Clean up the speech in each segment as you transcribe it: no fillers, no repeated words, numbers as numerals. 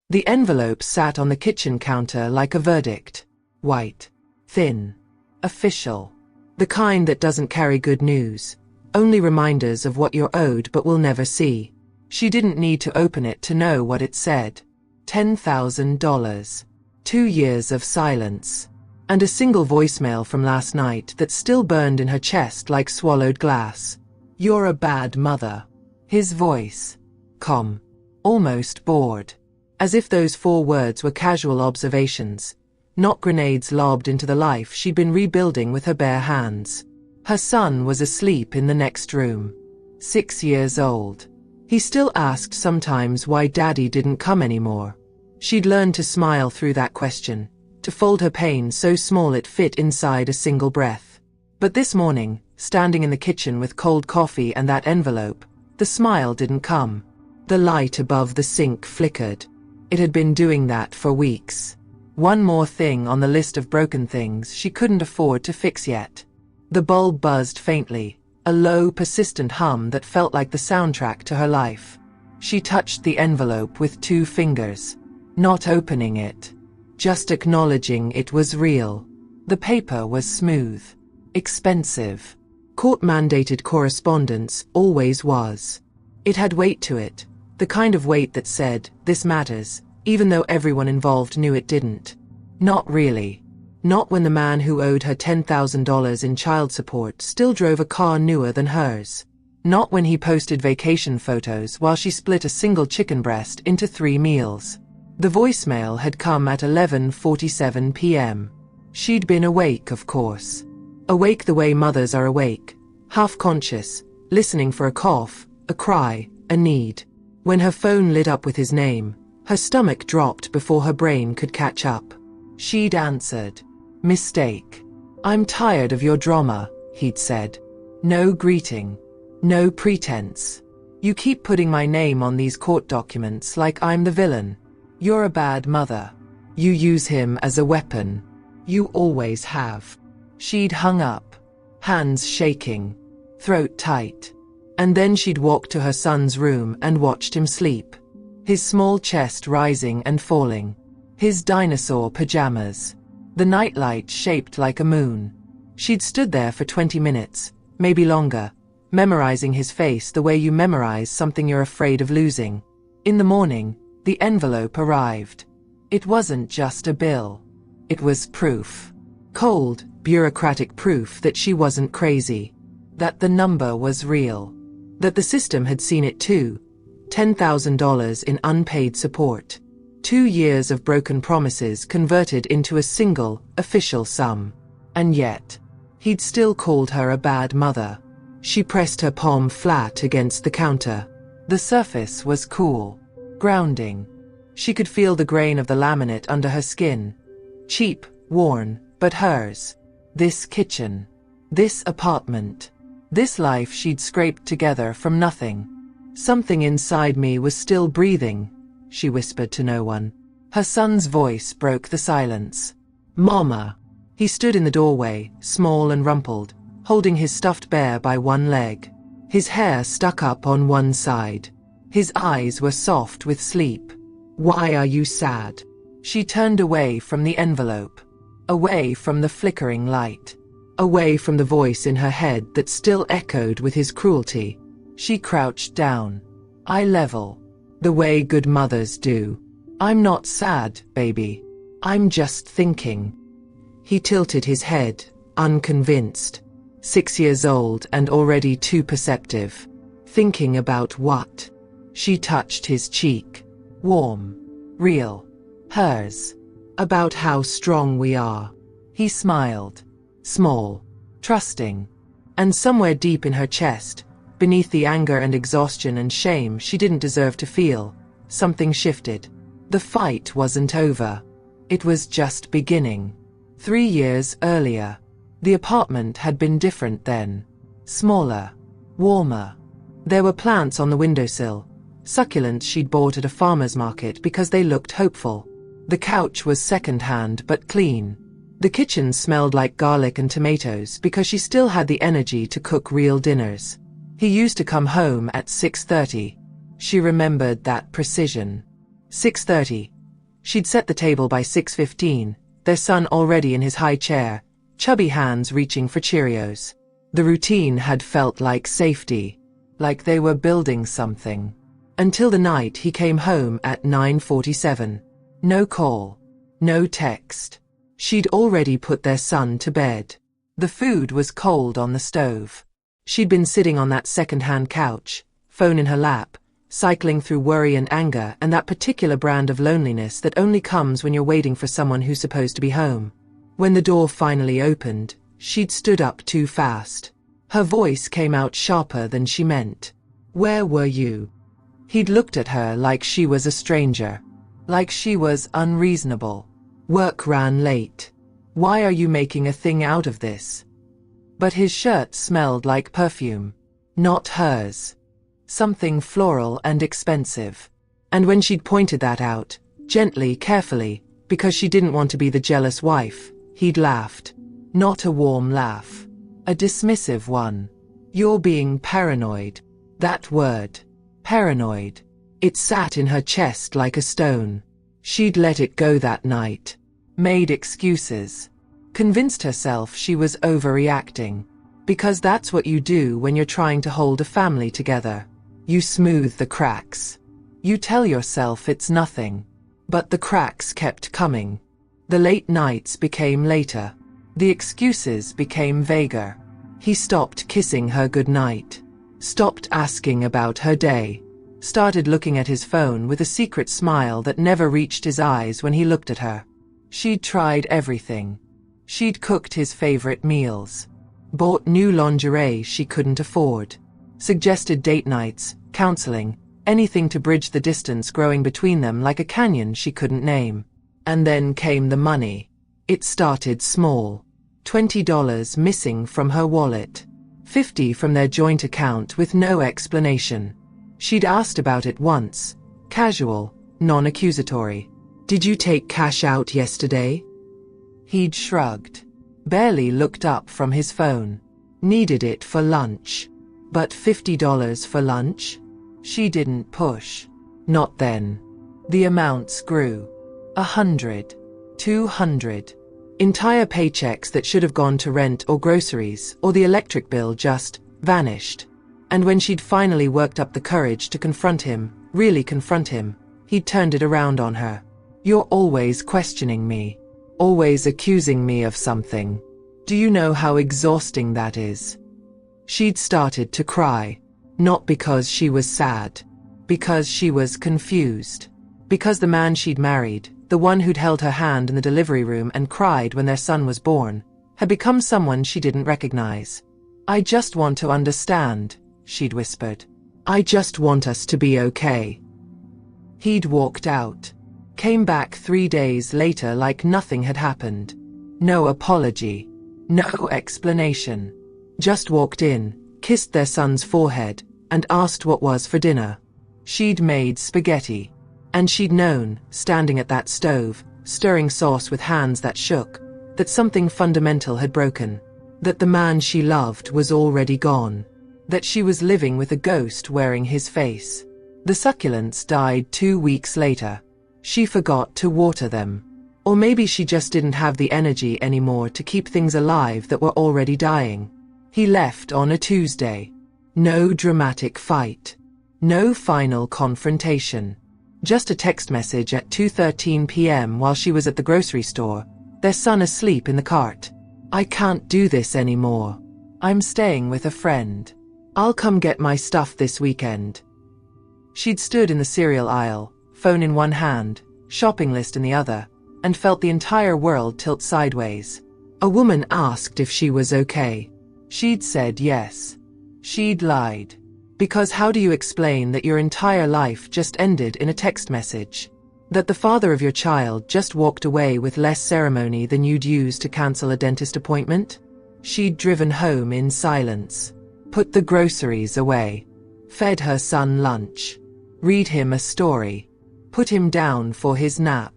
The envelope sat on the kitchen counter like a verdict. White. Thin. Official. The kind that doesn't carry good news. Only reminders of what you're owed but will never see. She didn't need to open it to know what it said. $10,000. 2 years of silence. And a single voicemail from last night that still burned in her chest like swallowed glass. You're a bad mother. His voice. Calm. Almost bored. As if those 4 words were casual observations, not grenades lobbed into the life she'd been rebuilding with her bare hands. Her son was asleep in the next room. 6 years old. He still asked sometimes why Daddy didn't come anymore. She'd learned to smile through that question, to fold her pain so small it fit inside a single breath. But this morning, standing in the kitchen with cold coffee and that envelope, the smile didn't come. The light above the sink flickered. It had been doing that for weeks. One more thing on the list of broken things she couldn't afford to fix yet. The bulb buzzed faintly, a low, persistent hum that felt like the soundtrack to her life. She touched the envelope with 2 fingers, not opening it, just acknowledging it was real. The paper was smooth, expensive. Court-mandated correspondence always was. It had weight to it. The kind of weight that said, this matters, even though everyone involved knew it didn't. Not really. Not when the man who owed her $10,000 in child support still drove a car newer than hers. Not when he posted vacation photos while she split a single chicken breast into 3 meals. The voicemail had come at 11:47 p.m. She'd been awake, of course. Awake the way mothers are awake, half-conscious, listening for a cough, a cry, a need. When her phone lit up with his name, her stomach dropped before her brain could catch up. She'd answered. Mistake. I'm tired of your drama, he'd said. No greeting. No pretense. You keep putting my name on these court documents like I'm the villain. You're a bad mother. You use him as a weapon. You always have. She'd hung up, hands shaking, throat tight. And then she'd walked to her son's room and watched him sleep. His small chest rising and falling. His dinosaur pajamas. The nightlight shaped like a moon. She'd stood there for 20 minutes, maybe longer, memorizing his face the way you memorize something you're afraid of losing. In the morning, the envelope arrived. It wasn't just a bill. It was proof. Cold, bureaucratic proof that she wasn't crazy. That the number was real. That the system had seen it too. $10,000 in unpaid support. 2 years of broken promises converted into a single, official sum. And yet, he'd still called her a bad mother. She pressed her palm flat against the counter. The surface was cool. Grounding. She could feel the grain of the laminate under her skin. Cheap, worn, but hers. This kitchen. This apartment. This life she'd scraped together from nothing. Something inside me was still breathing, she whispered to no one. Her son's voice broke the silence. Mama. He stood in the doorway, small and rumpled, holding his stuffed bear by one leg. His hair stuck up on one side. His eyes were soft with sleep. Why are you sad? She turned away from the envelope. Away from the flickering light. Away from the voice in her head that still echoed with his cruelty. She crouched down. Eye level. The way good mothers do. I'm not sad, baby. I'm just thinking. He tilted his head, unconvinced. 6 years old and already too perceptive. Thinking about what? She touched his cheek. Warm. Real. Hers. About how strong we are. He smiled. Small. Trusting. And somewhere deep in her chest, beneath the anger and exhaustion and shame she didn't deserve to feel, something shifted. The fight wasn't over. It was just beginning. 3 years earlier. The apartment had been different then. Smaller. Warmer. There were plants on the windowsill. Succulents she'd bought at a farmer's market because they looked hopeful. The couch was second-hand but clean. The kitchen smelled like garlic and tomatoes because she still had the energy to cook real dinners. He used to come home at 6:30. She remembered that precision. 6:30, She'd set the table by 6:15, their son already in his high chair, chubby hands reaching for Cheerios. The routine had felt like safety, like they were building something. Until the night he came home at 9:47. No call. No text. She'd already put their son to bed. The food was cold on the stove. She'd been sitting on that second-hand couch, phone in her lap, cycling through worry and anger and that particular brand of loneliness that only comes when you're waiting for someone who's supposed to be home. When the door finally opened, she'd stood up too fast. Her voice came out sharper than she meant. "Where were you?" He'd looked at her like she was a stranger. Like she was unreasonable. "Work ran late. Why are you making a thing out of this?" But his shirt smelled like perfume. Not hers. Something floral and expensive. And when she'd pointed that out, gently, carefully, because she didn't want to be the jealous wife, he'd laughed. Not a warm laugh. A dismissive one. "You're being paranoid." That word. Paranoid. It sat in her chest like a stone. She'd let it go that night. Made excuses. Convinced herself she was overreacting. Because that's what you do when you're trying to hold a family together. You smooth the cracks. You tell yourself it's nothing. But the cracks kept coming. The late nights became later. The excuses became vaguer. He stopped kissing her goodnight. Stopped asking about her day. Started looking at his phone with a secret smile that never reached his eyes when he looked at her. She'd tried everything. She'd cooked his favorite meals. Bought new lingerie she couldn't afford. Suggested date nights, counseling, anything to bridge the distance growing between them like a canyon she couldn't name. And then came the money. It started small. $20 missing from her wallet. $50 from their joint account with no explanation. She'd asked about it once. Casual, non-accusatory. "Did you take cash out yesterday?" He'd shrugged. Barely looked up from his phone. Needed it for lunch. But $50 for lunch? She didn't push. Not then. The amounts grew. 100. 200. Entire paychecks that should have gone to rent or groceries or the electric bill just vanished. And when she'd finally worked up the courage to confront him, really confront him, he'd turned it around on her. "You're always questioning me. Always accusing me of something. Do you know how exhausting that is?" She'd started to cry. Not because she was sad. Because she was confused. Because the man she'd married, the one who'd held her hand in the delivery room and cried when their son was born, had become someone she didn't recognize. "I just want to understand," she'd whispered. "I just want us to be okay." He'd walked out. Came back 3 days later like nothing had happened. No apology. No explanation. Just walked in, kissed their son's forehead, and asked what was for dinner. She'd made spaghetti. And she'd known, standing at that stove, stirring sauce with hands that shook, that something fundamental had broken. That the man she loved was already gone. That she was living with a ghost wearing his face. The succulents died 2 weeks later. She forgot to water them. Or maybe she just didn't have the energy anymore to keep things alive that were already dying. He left on a Tuesday. No dramatic fight. No final confrontation. Just a text message at 2:13 p.m. while she was at the grocery store, their son asleep in the cart. "I can't do this anymore. I'm staying with a friend. I'll come get my stuff this weekend." She'd stood in the cereal aisle, phone in one hand, shopping list in the other, and felt the entire world tilt sideways. A woman asked if she was okay. She'd said yes. She'd lied. Because how do you explain that your entire life just ended in a text message? That the father of your child just walked away with less ceremony than you'd use to cancel a dentist appointment? She'd driven home in silence. Put the groceries away. Fed her son lunch. Read him a story. Put him down for his nap.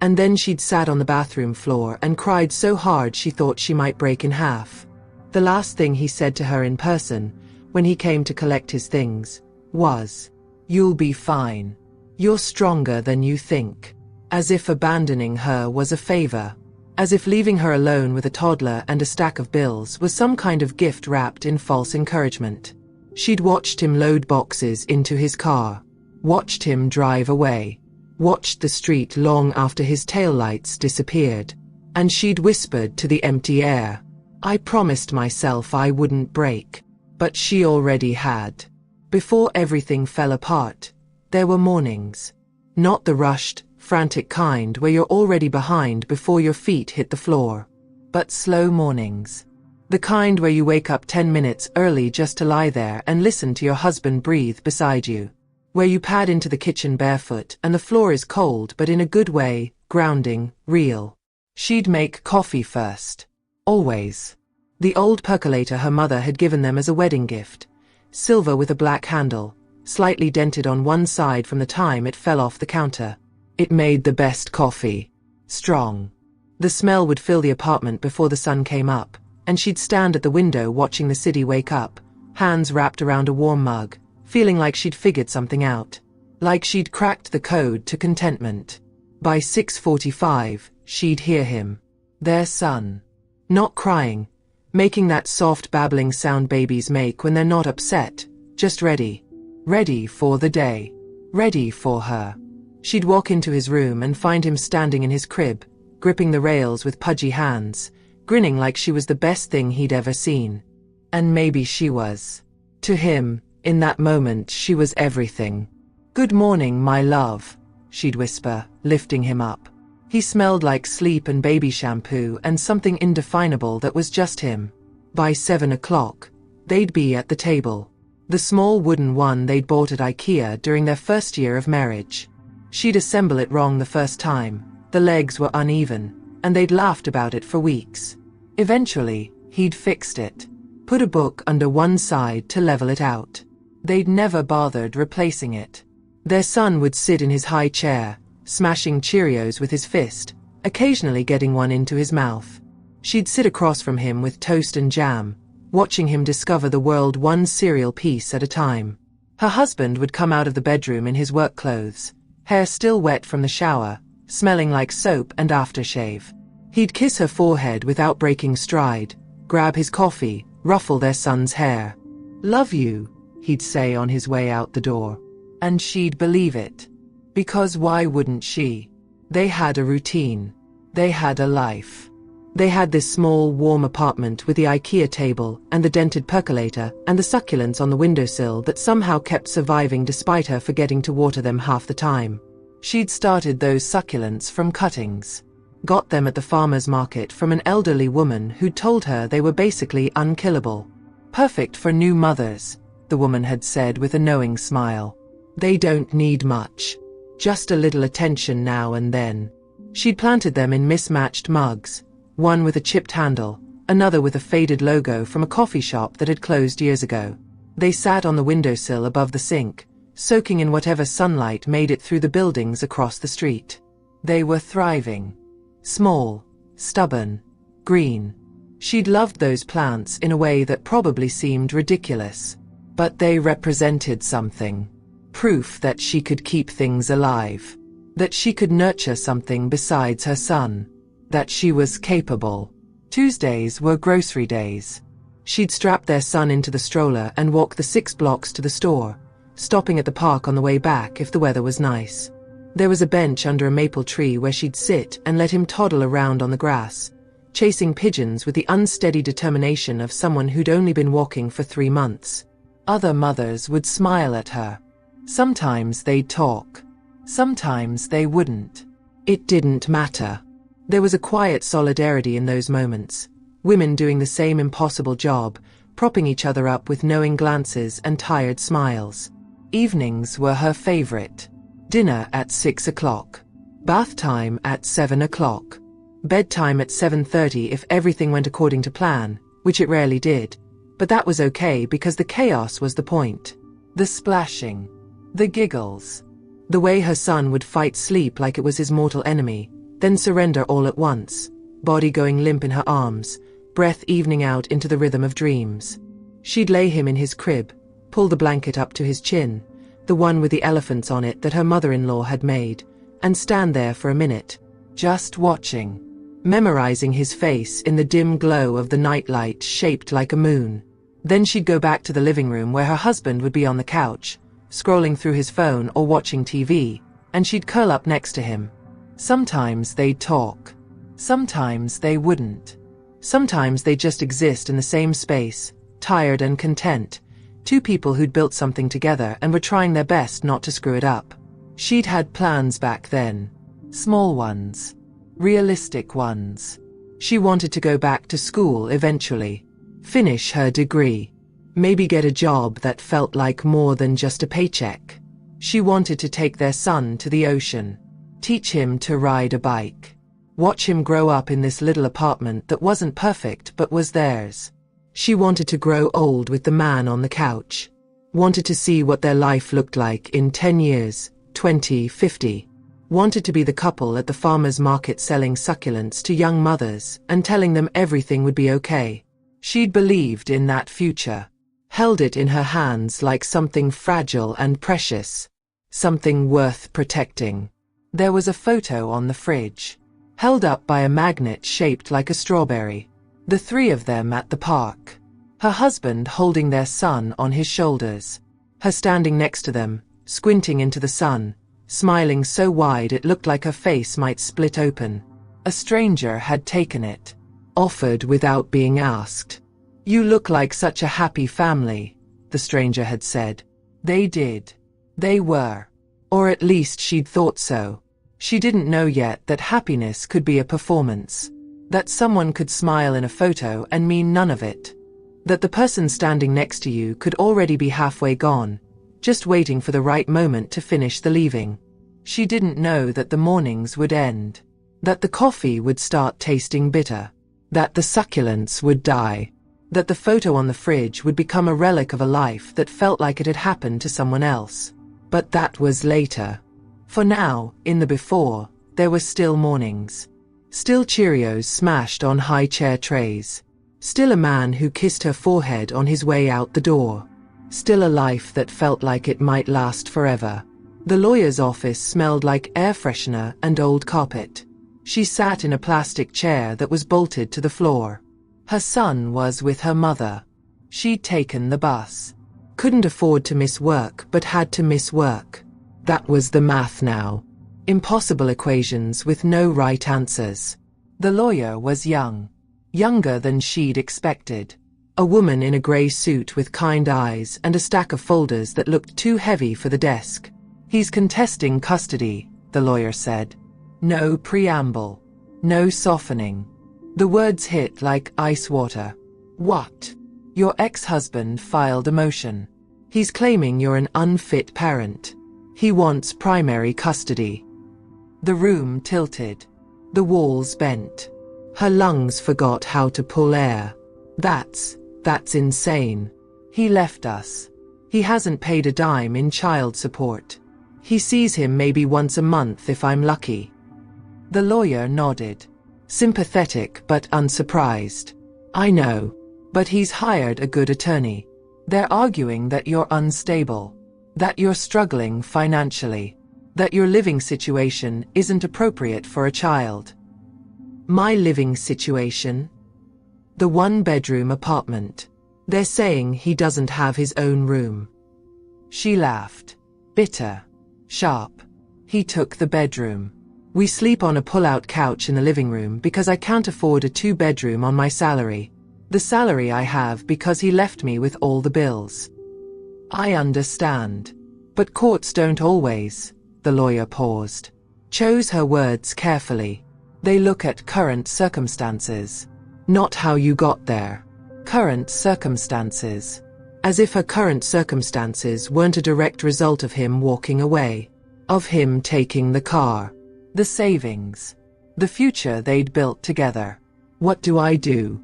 And then she'd sat on the bathroom floor and cried so hard she thought she might break in half. The last thing he said to her in person, when he came to collect his things, was, "You'll be fine. You're stronger than you think." As if abandoning her was a favor. As if leaving her alone with a toddler and a stack of bills was some kind of gift wrapped in false encouragement. She'd watched him load boxes into his car. Watched him drive away. Watched the street long after his taillights disappeared. And she'd whispered to the empty air, "I promised myself I wouldn't break." But she already had. Before everything fell apart, there were mornings. Not the rushed, frantic kind where you're already behind before your feet hit the floor. But slow mornings. The kind where you wake up 10 minutes early just to lie there and listen to your husband breathe beside you. Where you pad into the kitchen barefoot and the floor is cold but in a good way, grounding, real. She'd make coffee first. Always. The old percolator her mother had given them as a wedding gift. Silver with a black handle, slightly dented on one side from the time it fell off the counter. It made the best coffee. Strong. The smell would fill the apartment before the sun came up, and she'd stand at the window watching the city wake up, hands wrapped around a warm mug, feeling like she'd figured something out. Like she'd cracked the code to contentment. By 6:45, she'd hear him. Their son. Not crying. Making that soft babbling sound babies make when they're not upset, just ready. Ready for the day. Ready for her. She'd walk into his room and find him standing in his crib, gripping the rails with pudgy hands, grinning like she was the best thing he'd ever seen. And maybe she was. To him, in that moment she was everything. "Good morning, my love," she'd whisper, lifting him up. He smelled like sleep and baby shampoo and something indefinable that was just him. By 7 o'clock, they'd be at the table. The small wooden one they'd bought at IKEA during their first year of marriage. She'd assemble it wrong the first time, the legs were uneven, and they'd laughed about it for weeks. Eventually, he'd fixed it. Put a book under one side to level it out. They'd never bothered replacing it. Their son would sit in his high chair, smashing Cheerios with his fist, occasionally getting one into his mouth. She'd sit across from him with toast and jam, watching him discover the world one cereal piece at a time. Her husband would come out of the bedroom in his work clothes, hair still wet from the shower, smelling like soap and aftershave. He'd kiss her forehead without breaking stride, grab his coffee, ruffle their son's hair. "Love you," he'd say on his way out the door. And she'd believe it. Because why wouldn't she? They had a routine. They had a life. They had this small, warm apartment with the IKEA table and the dented percolator and the succulents on the windowsill that somehow kept surviving despite her forgetting to water them half the time. She'd started those succulents from cuttings. Got them at the farmer's market from an elderly woman who'd told her they were basically unkillable. Perfect for new mothers, the woman had said with a knowing smile. They don't need much. Just a little attention now and then. She'd planted them in mismatched mugs, one with a chipped handle, another with a faded logo from a coffee shop that had closed years ago. They sat on the windowsill above the sink, soaking in whatever sunlight made it through the buildings across the street. They were thriving. Small, stubborn, green. She'd loved those plants in a way that probably seemed ridiculous. But they represented something. Proof that she could keep things alive. That she could nurture something besides her son. That she was capable. Tuesdays were grocery days. She'd strap their son into the stroller and walk the 6 blocks to the store, stopping at the park on the way back if the weather was nice. There was a bench under a maple tree where she'd sit and let him toddle around on the grass, chasing pigeons with the unsteady determination of someone who'd only been walking for 3 months. Other mothers would smile at her. Sometimes they'd talk. Sometimes they wouldn't. It didn't matter. There was a quiet solidarity in those moments. Women doing the same impossible job, propping each other up with knowing glances and tired smiles. Evenings were her favorite. Dinner at 6 o'clock. Bath time at 7 o'clock. Bedtime at 7:30 if everything went according to plan, which it rarely did. But that was okay because the chaos was the point. The splashing. The giggles. The way her son would fight sleep like it was his mortal enemy, then surrender all at once, body going limp in her arms, breath evening out into the rhythm of dreams. She'd lay him in his crib, pull the blanket up to his chin, the one with the elephants on it that her mother-in-law had made, and stand there for a minute, just watching, memorizing his face in the dim glow of the nightlight shaped like a moon. Then she'd go back to the living room where her husband would be on the couch, scrolling through his phone or watching TV, and she'd curl up next to him. Sometimes they'd talk. Sometimes they wouldn't. Sometimes they'd just exist in the same space, tired and content, two people who'd built something together and were trying their best not to screw it up. She'd had plans back then. Small ones. Realistic ones. She wanted to go back to school eventually. Finish her degree. Maybe get a job that felt like more than just a paycheck. She wanted to take their son to the ocean. Teach him to ride a bike. Watch him grow up in this little apartment that wasn't perfect but was theirs. She wanted to grow old with the man on the couch. Wanted to see what their life looked like in 10 years, 20, 50. Wanted to be the couple at the farmer's market selling succulents to young mothers and telling them everything would be okay. She'd believed in that future. Held it in her hands like something fragile and precious. Something worth protecting. There was a photo on the fridge. Held up by a magnet shaped like a strawberry. The three of them at the park. Her husband holding their son on his shoulders. Her standing next to them, squinting into the sun, smiling so wide it looked like her face might split open. A stranger had taken it. Offered without being asked. "You look like such a happy family," the stranger had said. They did. They were. Or at least she'd thought so. She didn't know yet that happiness could be a performance. That someone could smile in a photo and mean none of it. That the person standing next to you could already be halfway gone, just waiting for the right moment to finish the leaving. She didn't know that the mornings would end. That the coffee would start tasting bitter. That the succulents would die. That the photo on the fridge would become a relic of a life that felt like it had happened to someone else. But that was later. For now, in the before, there were still mornings. Still Cheerios smashed on high chair trays. Still a man who kissed her forehead on his way out the door. Still a life that felt like it might last forever. The lawyer's office smelled like air freshener and old carpet. She sat in a plastic chair that was bolted to the floor. Her son was with her mother. She'd taken the bus. Couldn't afford to miss work but had to miss work. That was the math now. Impossible equations with no right answers. The lawyer was young. Younger than she'd expected. A woman in a grey suit with kind eyes and a stack of folders that looked too heavy for the desk. "He's contesting custody," the lawyer said. No preamble. No softening. The words hit like ice water. "What?" "Your ex-husband filed a motion. He's claiming you're an unfit parent. He wants primary custody." The room tilted. The walls bent. Her lungs forgot how to pull air. That's insane. He left us. He hasn't paid a dime in child support. He sees him maybe once a month if I'm lucky. The lawyer nodded. Sympathetic but unsurprised. "I know. But he's hired a good attorney. They're arguing that you're unstable. That you're struggling financially. That your living situation isn't appropriate for a child." My living situation? The one-bedroom apartment. They're saying he doesn't have his own room. She laughed. Bitter. Sharp. He took the bedroom. We sleep on a pull-out couch in the living room because I can't afford a two-bedroom on my salary. The salary I have because he left me with all the bills. I understand. But courts don't always. The lawyer paused. Chose her words carefully. They look at current circumstances. Not how you got there. Current circumstances. As if her current circumstances weren't a direct result of him walking away. Of him taking the car. The savings. The future they'd built together. What do I do?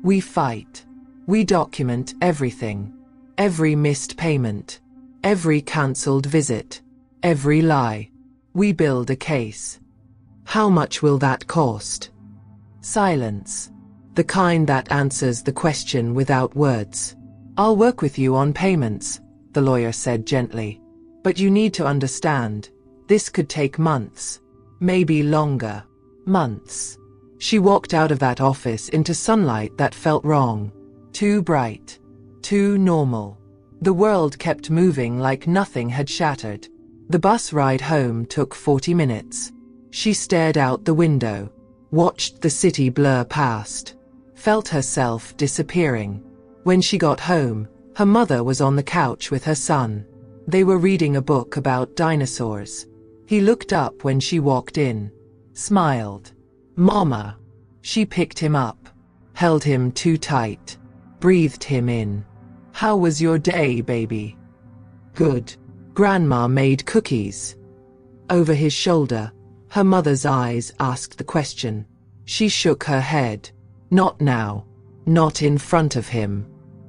We fight. We document everything. Every missed payment. Every cancelled visit. Every lie. We build a case. How much will that cost? Silence. The kind that answers the question without words. I'll work with you on payments, the lawyer said gently. But you need to understand, This could take months. Maybe longer. Months. She walked out of that office into sunlight that felt wrong. Too bright. Too normal. The world kept moving like nothing had shattered. The bus ride home took 40 minutes. She stared out the window, watched the city blur past, felt herself disappearing. When she got home, her mother was on the couch with her son. They were reading a book about dinosaurs. He looked up when she walked in, smiled. "Mama." She picked him up, held him too tight, breathed him in. "How was your day, baby?" "Good. Grandma made cookies." Over his shoulder, her mother's eyes asked the question. She shook her head. Not now. Not in front of him.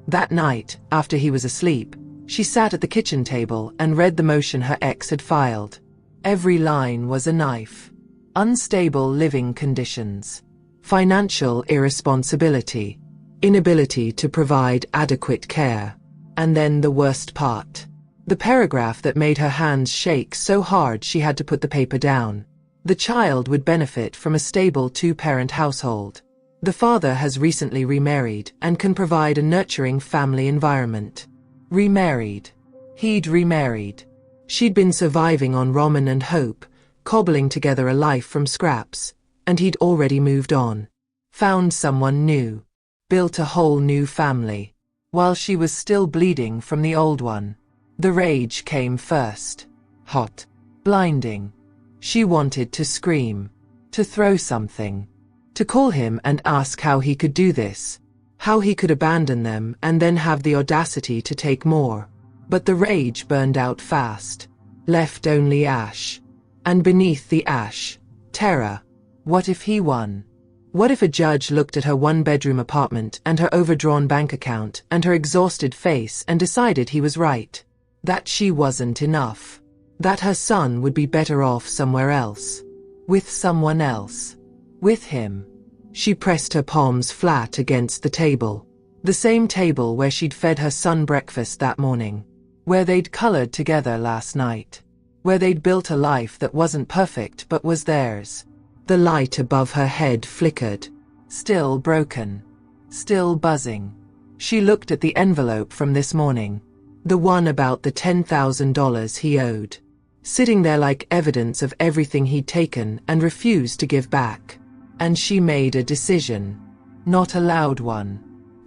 That night, after he was asleep, she sat at the kitchen table and read the motion her ex had filed. Every line was a knife. Unstable living conditions. Financial irresponsibility. Inability to provide adequate care. And then the worst part. The paragraph that made her hands shake so hard she had to put the paper down. The child would benefit from a stable two-parent household. The father has recently remarried and can provide a nurturing family environment. Remarried. He'd remarried. She'd been surviving on ramen and hope, cobbling together a life from scraps, and he'd already moved on. Found someone new. Built a whole new family. While she was still bleeding from the old one. The rage came first. Hot. Blinding. She wanted to scream. To throw something. To call him and ask how he could do this. How he could abandon them and then have the audacity to take more. But the rage burned out fast. Left only ash. And beneath the ash, terror. What if he won? What if a judge looked at her one-bedroom apartment and her overdrawn bank account and her exhausted face and decided he was right? That she wasn't enough. That her son would be better off somewhere else. With someone else. With him. She pressed her palms flat against the table. The same table where she'd fed her son breakfast that morning. Where they'd colored together last night. Where they'd built a life that wasn't perfect but was theirs. The light above her head flickered. Still broken. Still buzzing. She looked at the envelope from this morning. The one about the $10,000 he owed. Sitting there like evidence of everything he'd taken and refused to give back. And she made a decision. Not a loud one.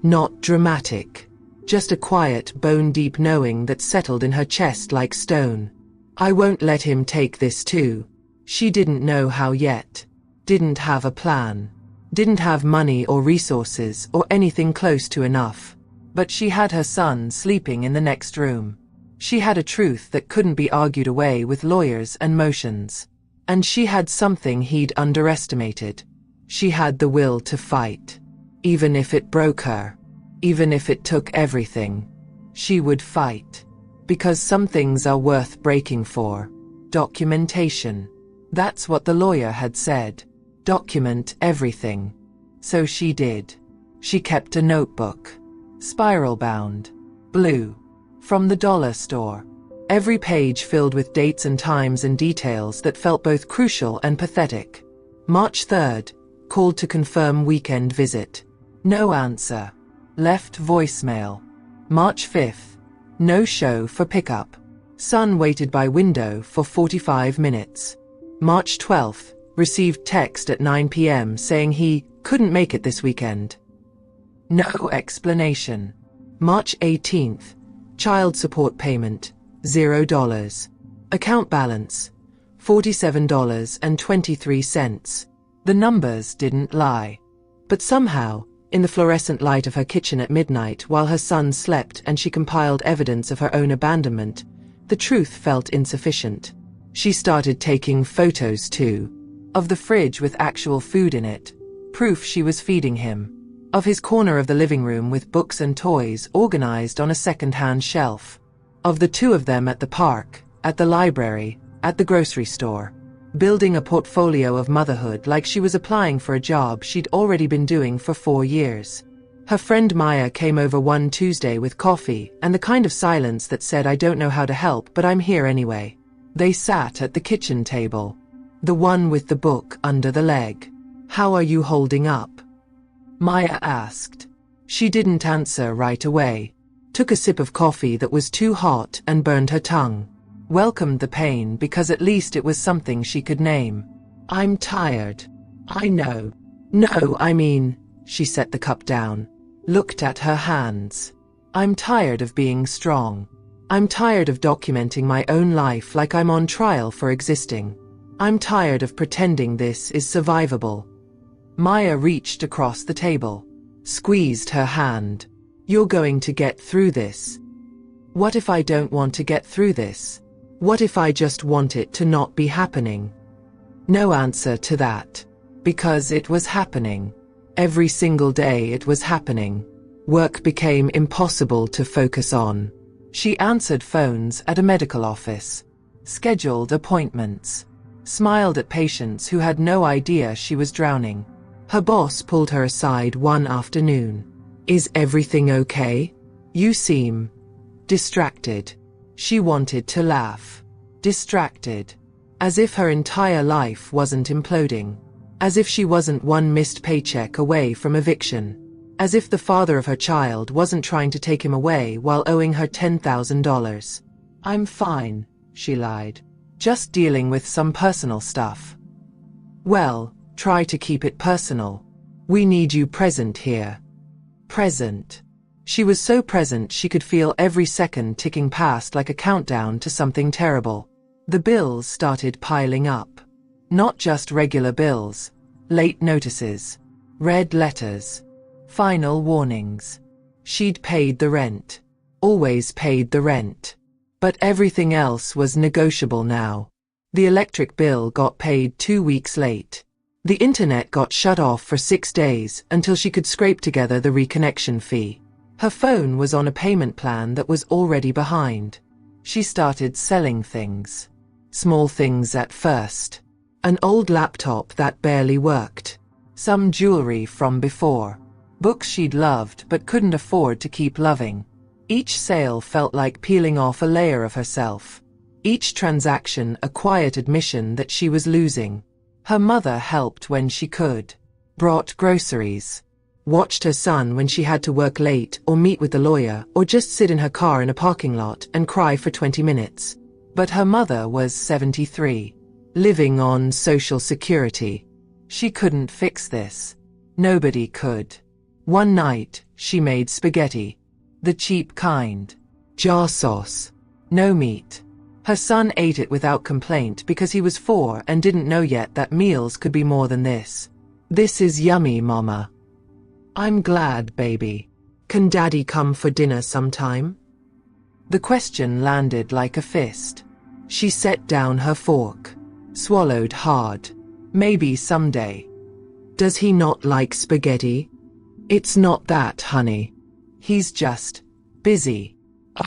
Not dramatic. Just a quiet, bone-deep knowing that settled in her chest like stone. I won't let him take this too. She didn't know how yet. Didn't have a plan. Didn't have money or resources or anything close to enough. But she had her son sleeping in the next room. She had a truth that couldn't be argued away with lawyers and motions. And she had something he'd underestimated. She had the will to fight. Even if it broke her. Even if it took everything. She would fight. Because some things are worth breaking for. Documentation. That's what the lawyer had said. Document everything. So she did. She kept a notebook. Spiral-bound. Blue. From the dollar store. Every page filled with dates and times and details that felt both crucial and pathetic. March 3rd. Called to confirm weekend visit. No answer. Left voicemail. March 5th. No show for pickup. Son waited by window for 45 minutes. March 12th. Received text at 9 p.m. saying he couldn't make it this weekend. No explanation. March 18th. Child support payment, $0. Account balance, $47.23. The numbers didn't lie. But somehow, in the fluorescent light of her kitchen at midnight while her son slept and she compiled evidence of her own abandonment, the truth felt insufficient. She started taking photos too. Of the fridge with actual food in it, proof she was feeding him. Of his corner of the living room with books and toys organized on a second-hand shelf. Of the two of them at the park, at the library, at the grocery store. Building a portfolio of motherhood like she was applying for a job she'd already been doing for 4 years. Her friend Maya came over one Tuesday with coffee and the kind of silence that said, "I don't know how to help, but I'm here anyway." They sat at the kitchen table. The one with the book under the leg. "How are you holding up?" Maya asked. She didn't answer right away. Took a sip of coffee that was too hot and burned her tongue. Welcomed the pain because at least it was something she could name. "I'm tired." "I know." "No, I mean," she set the cup down. Looked at her hands. "I'm tired of being strong. I'm tired of documenting my own life like I'm on trial for existing. I'm tired of pretending this is survivable." Maya reached across the table. Squeezed her hand. "You're going to get through this." "What if I don't want to get through this? What if I just want it to not be happening?" No answer to that. Because it was happening. Every single day it was happening. Work became impossible to focus on. She answered phones at a medical office. Scheduled appointments. Smiled at patients who had no idea she was drowning. Her boss pulled her aside one afternoon. "Is everything okay? You seem distracted." She wanted to laugh. Distracted. As if her entire life wasn't imploding. As if she wasn't one missed paycheck away from eviction. As if the father of her child wasn't trying to take him away while owing her $10,000. "I'm fine," she lied. "Just dealing with some personal stuff." "Well, try to keep it personal. We need you present here." Present. She was so present she could feel every second ticking past like a countdown to something terrible. The bills started piling up. Not just regular bills. Late notices. Red letters. Final warnings. She'd paid the rent. Always paid the rent. But everything else was negotiable now. The electric bill got paid 2 weeks late. The internet got shut off for 6 days until she could scrape together the reconnection fee. Her phone was on a payment plan that was already behind. She started selling things. Small things at first. An old laptop that barely worked. Some jewelry from before. Books she'd loved but couldn't afford to keep loving. Each sale felt like peeling off a layer of herself. Each transaction a quiet admission that she was losing. Her mother helped when she could. Brought groceries. Watched her son when she had to work late or meet with the lawyer or just sit in her car in a parking lot and cry for 20 minutes. But her mother was 73. Living on Social Security. She couldn't fix this. Nobody could. One night, she made spaghetti. The cheap kind. Jar sauce. No meat. Her son ate it without complaint because he was 4 and didn't know yet that meals could be more than this. "This is yummy, Mama." "I'm glad, baby. Can Daddy come for dinner sometime?" The question landed like a fist. She set down her fork. Swallowed hard. "Maybe someday." "Does he not like spaghetti?" "It's not that, honey. He's just busy."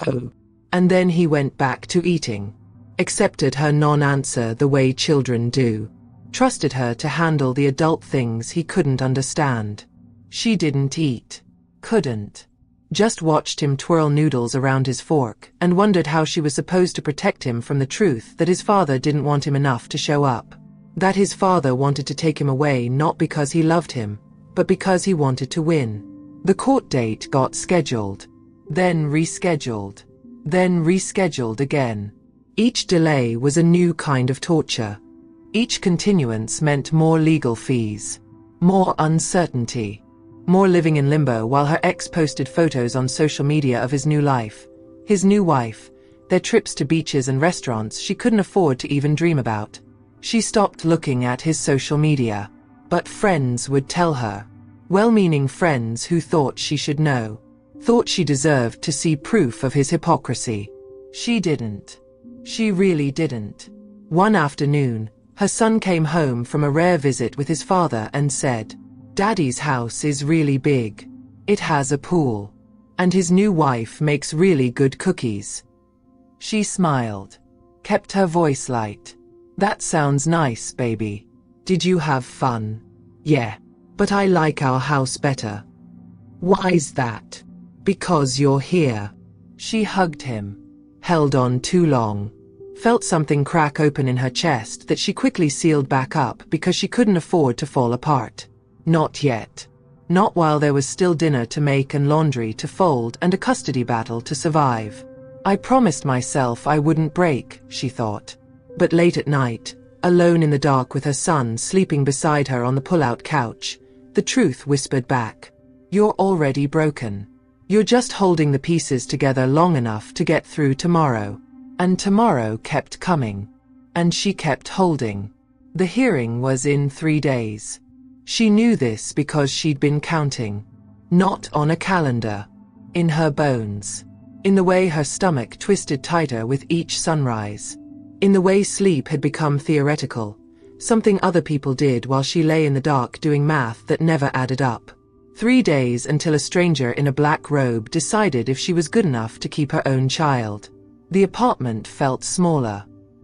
"Oh." And then he went back to eating. Accepted her non-answer the way children do. Trusted her to handle the adult things he couldn't understand. She didn't eat. Couldn't. Just watched him twirl noodles around his fork and wondered how she was supposed to protect him from the truth that his father didn't want him enough to show up. That his father wanted to take him away not because he loved him, but because he wanted to win. The court date got scheduled. Then rescheduled. Then rescheduled again. Each delay was a new kind of torture. Each continuance meant more legal fees. More uncertainty. More living in limbo while her ex posted photos on social media of his new life. His new wife. Their trips to beaches and restaurants she couldn't afford to even dream about. She stopped looking at his social media. But friends would tell her. Well-meaning friends who thought she should know. Thought she deserved to see proof of his hypocrisy. She didn't. She really didn't. One afternoon, her son came home from a rare visit with his father and said, "Daddy's house is really big. It has a pool. And his new wife makes really good cookies." She smiled. Kept her voice light. "That sounds nice, baby. Did you have fun?" "Yeah. But I like our house better." "Why's that?" "Because you're here." She hugged him. Held on too long. felt something crack open in her chest that she quickly sealed back up because she couldn't afford to fall apart. Not yet. Not while there was still dinner to make and laundry to fold and a custody battle to survive. I promised myself I wouldn't break, she thought. But late at night, alone in the dark with her son sleeping beside her on the pull-out couch, the truth whispered back. You're already broken. You're just holding the pieces together long enough to get through tomorrow. And tomorrow kept coming. And she kept holding. The hearing was in 3 days. She knew this because she'd been counting. Not on a calendar. In her bones. In the way her stomach twisted tighter with each sunrise. In the way sleep had become theoretical. Something other people did while she lay in the dark doing math that never added up. 3 days until a stranger in a black robe decided if she was good enough to keep her own child. The apartment felt smaller.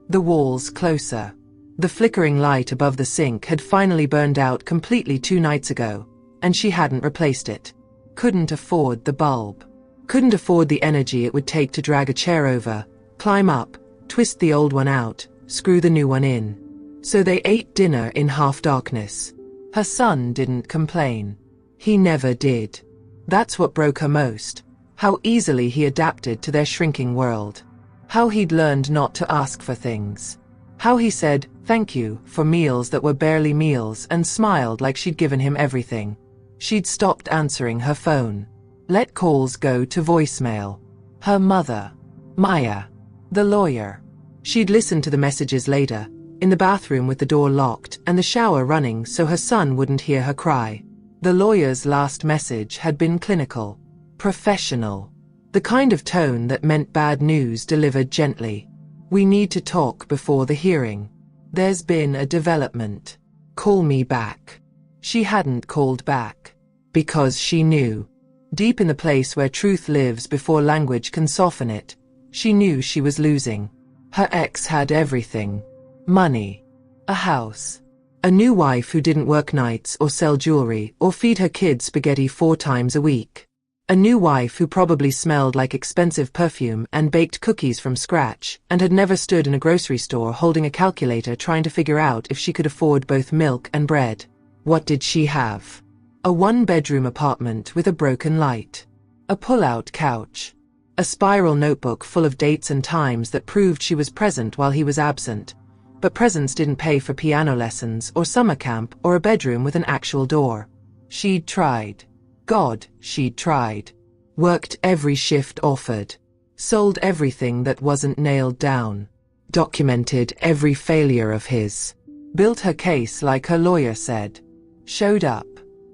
The walls closer. The flickering light above the sink had finally burned out completely 2 nights ago, and she hadn't replaced it. Couldn't afford the bulb. Couldn't afford the energy it would take to drag a chair over, climb up, twist the old one out, screw the new one in. So they ate dinner in half darkness. Her son didn't complain. He never did. That's what broke her most. How easily he adapted to their shrinking world. How he'd learned not to ask for things. How he said thank you for meals that were barely meals and smiled like she'd given him everything. She'd stopped answering her phone. Let calls go to voicemail. Her mother. Maya. The lawyer. She'd listened to the messages later, in the bathroom with the door locked and the shower running so her son wouldn't hear her cry. The lawyer's last message had been clinical. Professional. The kind of tone that meant bad news delivered gently. We need to talk before the hearing. There's been a development. Call me back. She hadn't called back. Because she knew. Deep in the place where truth lives before language can soften it, she knew she was losing. Her ex had everything. Money. A house. A new wife who didn't work nights or sell jewelry or feed her kids spaghetti 4 times a week. A new wife who probably smelled like expensive perfume and baked cookies from scratch and had never stood in a grocery store holding a calculator trying to figure out if she could afford both milk and bread. What did she have? A 1-bedroom apartment with a broken light. A pull-out couch. A spiral notebook full of dates and times that proved she was present while he was absent. But presence didn't pay for piano lessons or summer camp or a bedroom with an actual door. She'd tried. God, she'd tried. Worked every shift offered. Sold everything that wasn't nailed down. Documented every failure of his. Built her case like her lawyer said. Showed up.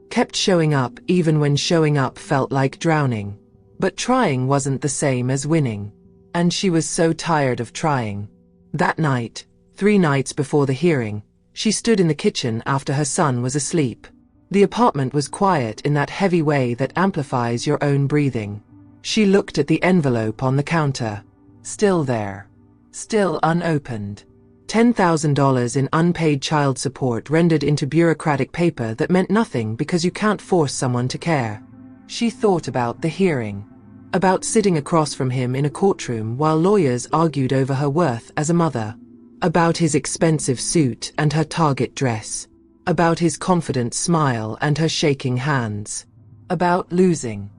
Kept showing up even when showing up felt like drowning. But trying wasn't the same as winning. And she was so tired of trying. That night, 3 nights before the hearing, she stood in the kitchen after her son was asleep. The apartment was quiet in that heavy way that amplifies your own breathing. She looked at the envelope on the counter. Still there. Still unopened. $10,000 in unpaid child support rendered into bureaucratic paper that meant nothing because you can't force someone to care. She thought about the hearing. About sitting across from him in a courtroom while lawyers argued over her worth as a mother. About his expensive suit and her Target dress. About his confident smile and her shaking hands. About losing.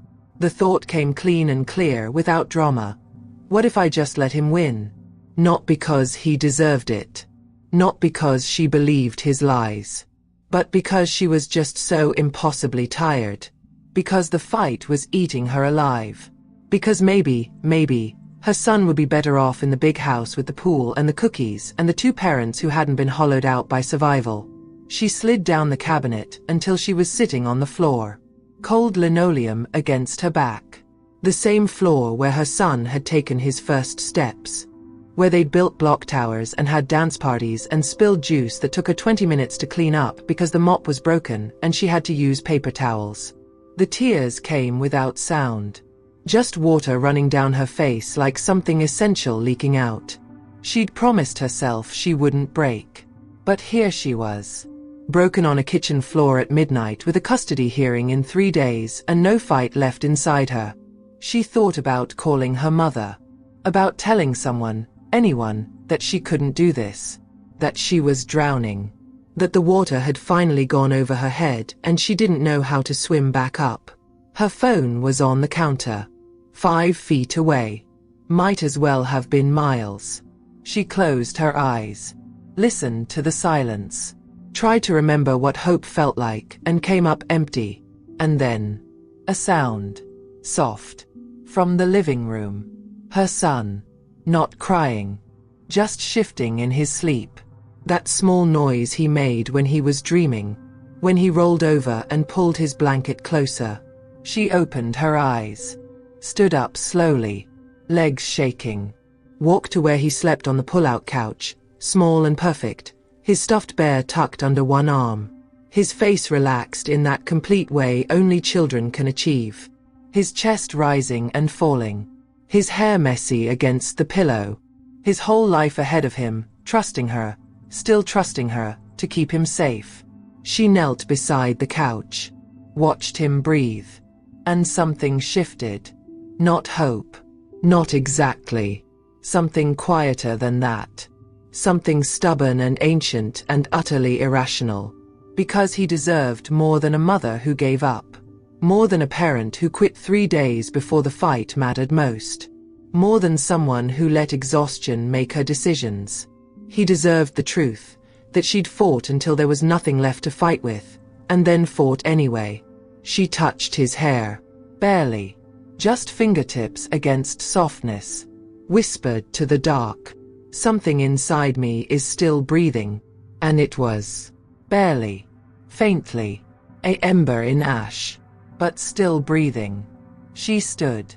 The thought came clean and clear without drama. What if I just let him win? Not because he deserved it. Not because she believed his lies. But because she was just so impossibly tired. Because the fight was eating her alive. Because maybe, her son would be better off in the big house with the pool and the cookies and the 2 parents who hadn't been hollowed out by survival. She slid down the cabinet until she was sitting on the floor. Cold linoleum against her back. The same floor where her son had taken his first steps. Where they'd built block towers and had dance parties and spilled juice that took her 20 minutes to clean up because the mop was broken and she had to use paper towels. The tears came without sound. Just water running down her face like something essential leaking out. She'd promised herself she wouldn't break. But here she was. Broken on a kitchen floor at midnight with a custody hearing in 3 days and no fight left inside her. She thought about calling her mother. About telling someone, anyone, that she couldn't do this, that she was drowning, that the water had finally gone over her head and she didn't know how to swim back up. Her phone was on the counter, 5 feet away. Might as well have been miles. She closed her eyes, listened to the silence, tried to remember what hope felt like, and came up empty. And then, a sound, soft, from the living room. Her son, not crying, just shifting in his sleep. That small noise he made when he was dreaming, when he rolled over and pulled his blanket closer. She opened her eyes, stood up slowly, legs shaking, walked to where he slept on the pull-out couch, small and perfect, his stuffed bear tucked under one arm, his face relaxed in that complete way only children can achieve, his chest rising and falling, his hair messy against the pillow, his whole life ahead of him, trusting her, still trusting her, to keep him safe. She knelt beside the couch, watched him breathe, and something shifted. Not hope. Not exactly. Something quieter than that. Something stubborn and ancient and utterly irrational. Because he deserved more than a mother who gave up. More than a parent who quit 3 days before the fight mattered most. More than someone who let exhaustion make her decisions. He deserved the truth, that she'd fought until there was nothing left to fight with, and then fought anyway. She touched his hair. Barely. Just fingertips against softness. Whispered to the dark. Something inside me is still breathing. And it was. Barely. Faintly. A ember in ash. But still breathing. She stood.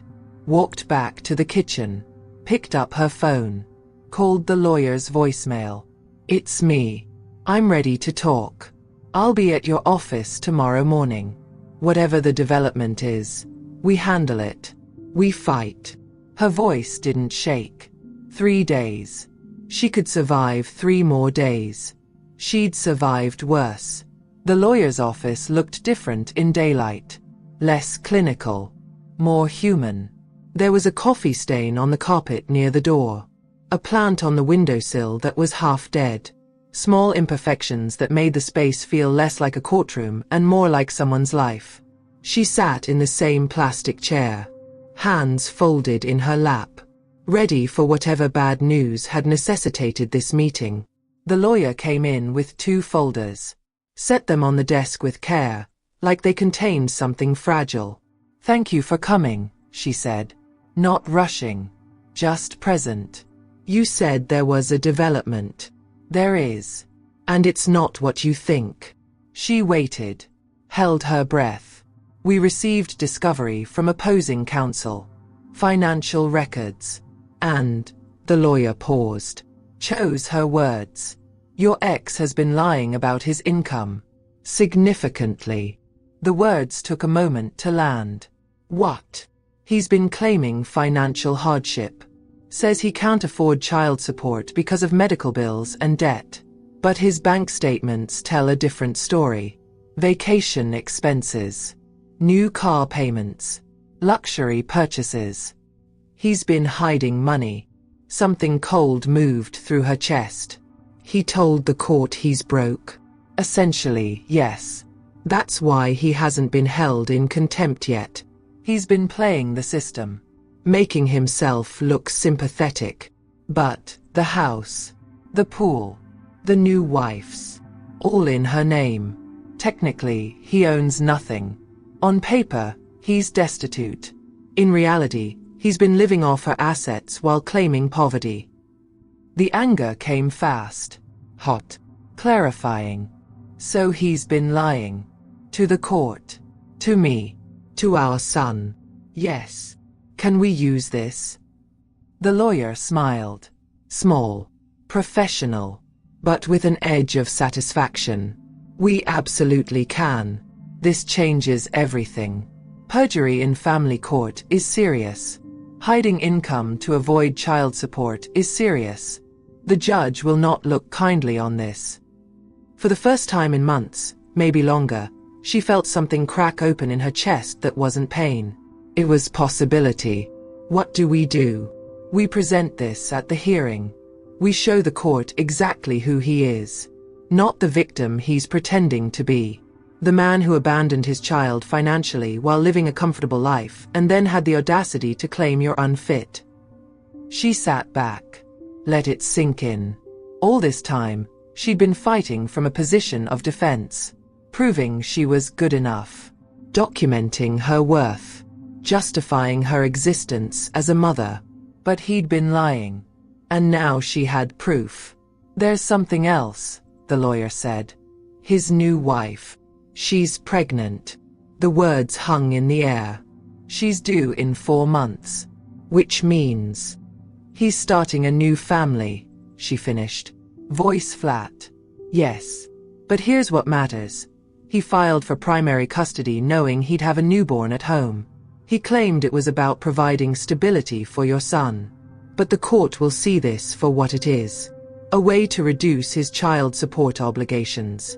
Walked back to the kitchen. Picked up her phone. Called the lawyer's voicemail. It's me. I'm ready to talk. I'll be at your office tomorrow morning. Whatever the development is, we handle it. We fight. Her voice didn't shake. 3 days. She could survive 3 more days. She'd survived worse. The lawyer's office looked different in daylight. Less clinical. More human. There was a coffee stain on the carpet near the door. A plant on the windowsill that was half dead. Small imperfections that made the space feel less like a courtroom and more like someone's life. She sat in the same plastic chair, hands folded in her lap, ready for whatever bad news had necessitated this meeting. The lawyer came in with 2 folders, set them on the desk with care, like they contained something fragile. "Thank you for coming," she said. "Not rushing, just present. You said there was a development. There is. And it's not what you think." She waited, held her breath. "We received discovery from opposing counsel. Financial records. And," the lawyer paused, chose her words, "your ex has been lying about his income. Significantly." The words took a moment to land. "What?" "He's been claiming financial hardship. Says he can't afford child support because of medical bills and debt. But his bank statements tell a different story. Vacation expenses. New car payments. Luxury purchases. He's been hiding money." Something cold moved through her chest. "He told the court he's broke." "Essentially, yes. That's why he hasn't been held in contempt yet. He's been playing the system. Making himself look sympathetic. But the house, the pool, the new wife's, all in her name. Technically, he owns nothing. On paper, he's destitute. In reality, he's been living off her assets while claiming poverty." The anger came fast, hot, clarifying. "So he's been lying. To the court. To me. To our son. Yes. Can we use this?" The lawyer smiled. Small. Professional. But with an edge of satisfaction. "We absolutely can. This changes everything. Perjury in family court is serious. Hiding income to avoid child support is serious. The judge will not look kindly on this." For the first time in months, maybe longer, she felt something crack open in her chest that wasn't pain. It was possibility. What do we do? We present this at the hearing. We show the court exactly who he is. Not the victim he's pretending to be. The man who abandoned his child financially while living a comfortable life and then had the audacity to claim you're unfit. She sat back. Let it sink in. All this time, she'd been fighting from a position of defense, proving she was good enough, documenting her worth, justifying her existence as a mother. But he'd been lying. And now she had proof. There's something else, the lawyer said. His new wife. She's pregnant. The words hung in the air. She's due in 4 months. Which means he's starting a new family, she finished, voice flat. Yes. But here's what matters. He filed for primary custody knowing he'd have a newborn at home. He claimed it was about providing stability for your son. But the court will see this for what it is. A way to reduce his child support obligations.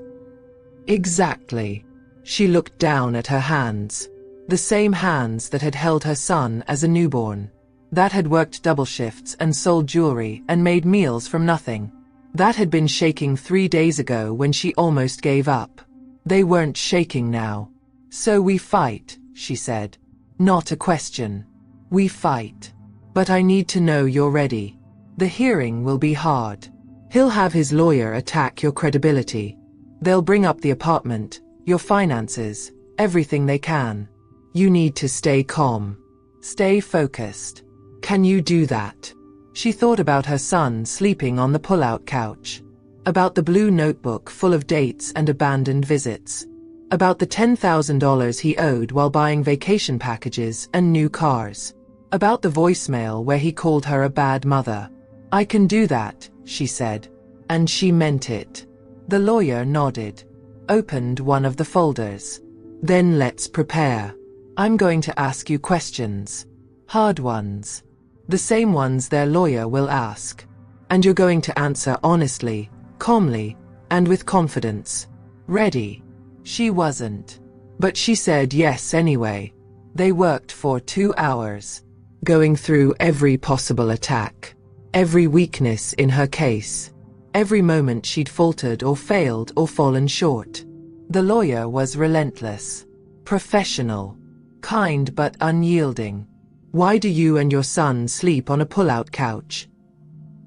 Exactly. She looked down at her hands. The same hands that had held her son as a newborn. That had worked double shifts and sold jewelry and made meals from nothing. That had been shaking 3 days ago when she almost gave up. They weren't shaking now. So we fight, she said. Not a question. We fight. But I need to know you're ready. The hearing will be hard. He'll have his lawyer attack your credibility. They'll bring up the apartment, your finances, everything they can. You need to stay calm. Stay focused. Can you do that? She thought about her son sleeping on the pull-out couch. About the blue notebook full of dates and abandoned visits. About the $10,000 he owed while buying vacation packages and new cars. About the voicemail where he called her a bad mother. I can do that, she said. And she meant it. The lawyer nodded. Opened one of the folders. Then let's prepare. I'm going to ask you questions. Hard ones. The same ones their lawyer will ask. And you're going to answer honestly, calmly, and with confidence. Ready? She wasn't. But she said yes anyway. They worked for 2 hours. Going through every possible attack. Every weakness in her case. Every moment she'd faltered or failed or fallen short. The lawyer was relentless. Professional. Kind but unyielding. Why do you and your son sleep on a pull-out couch?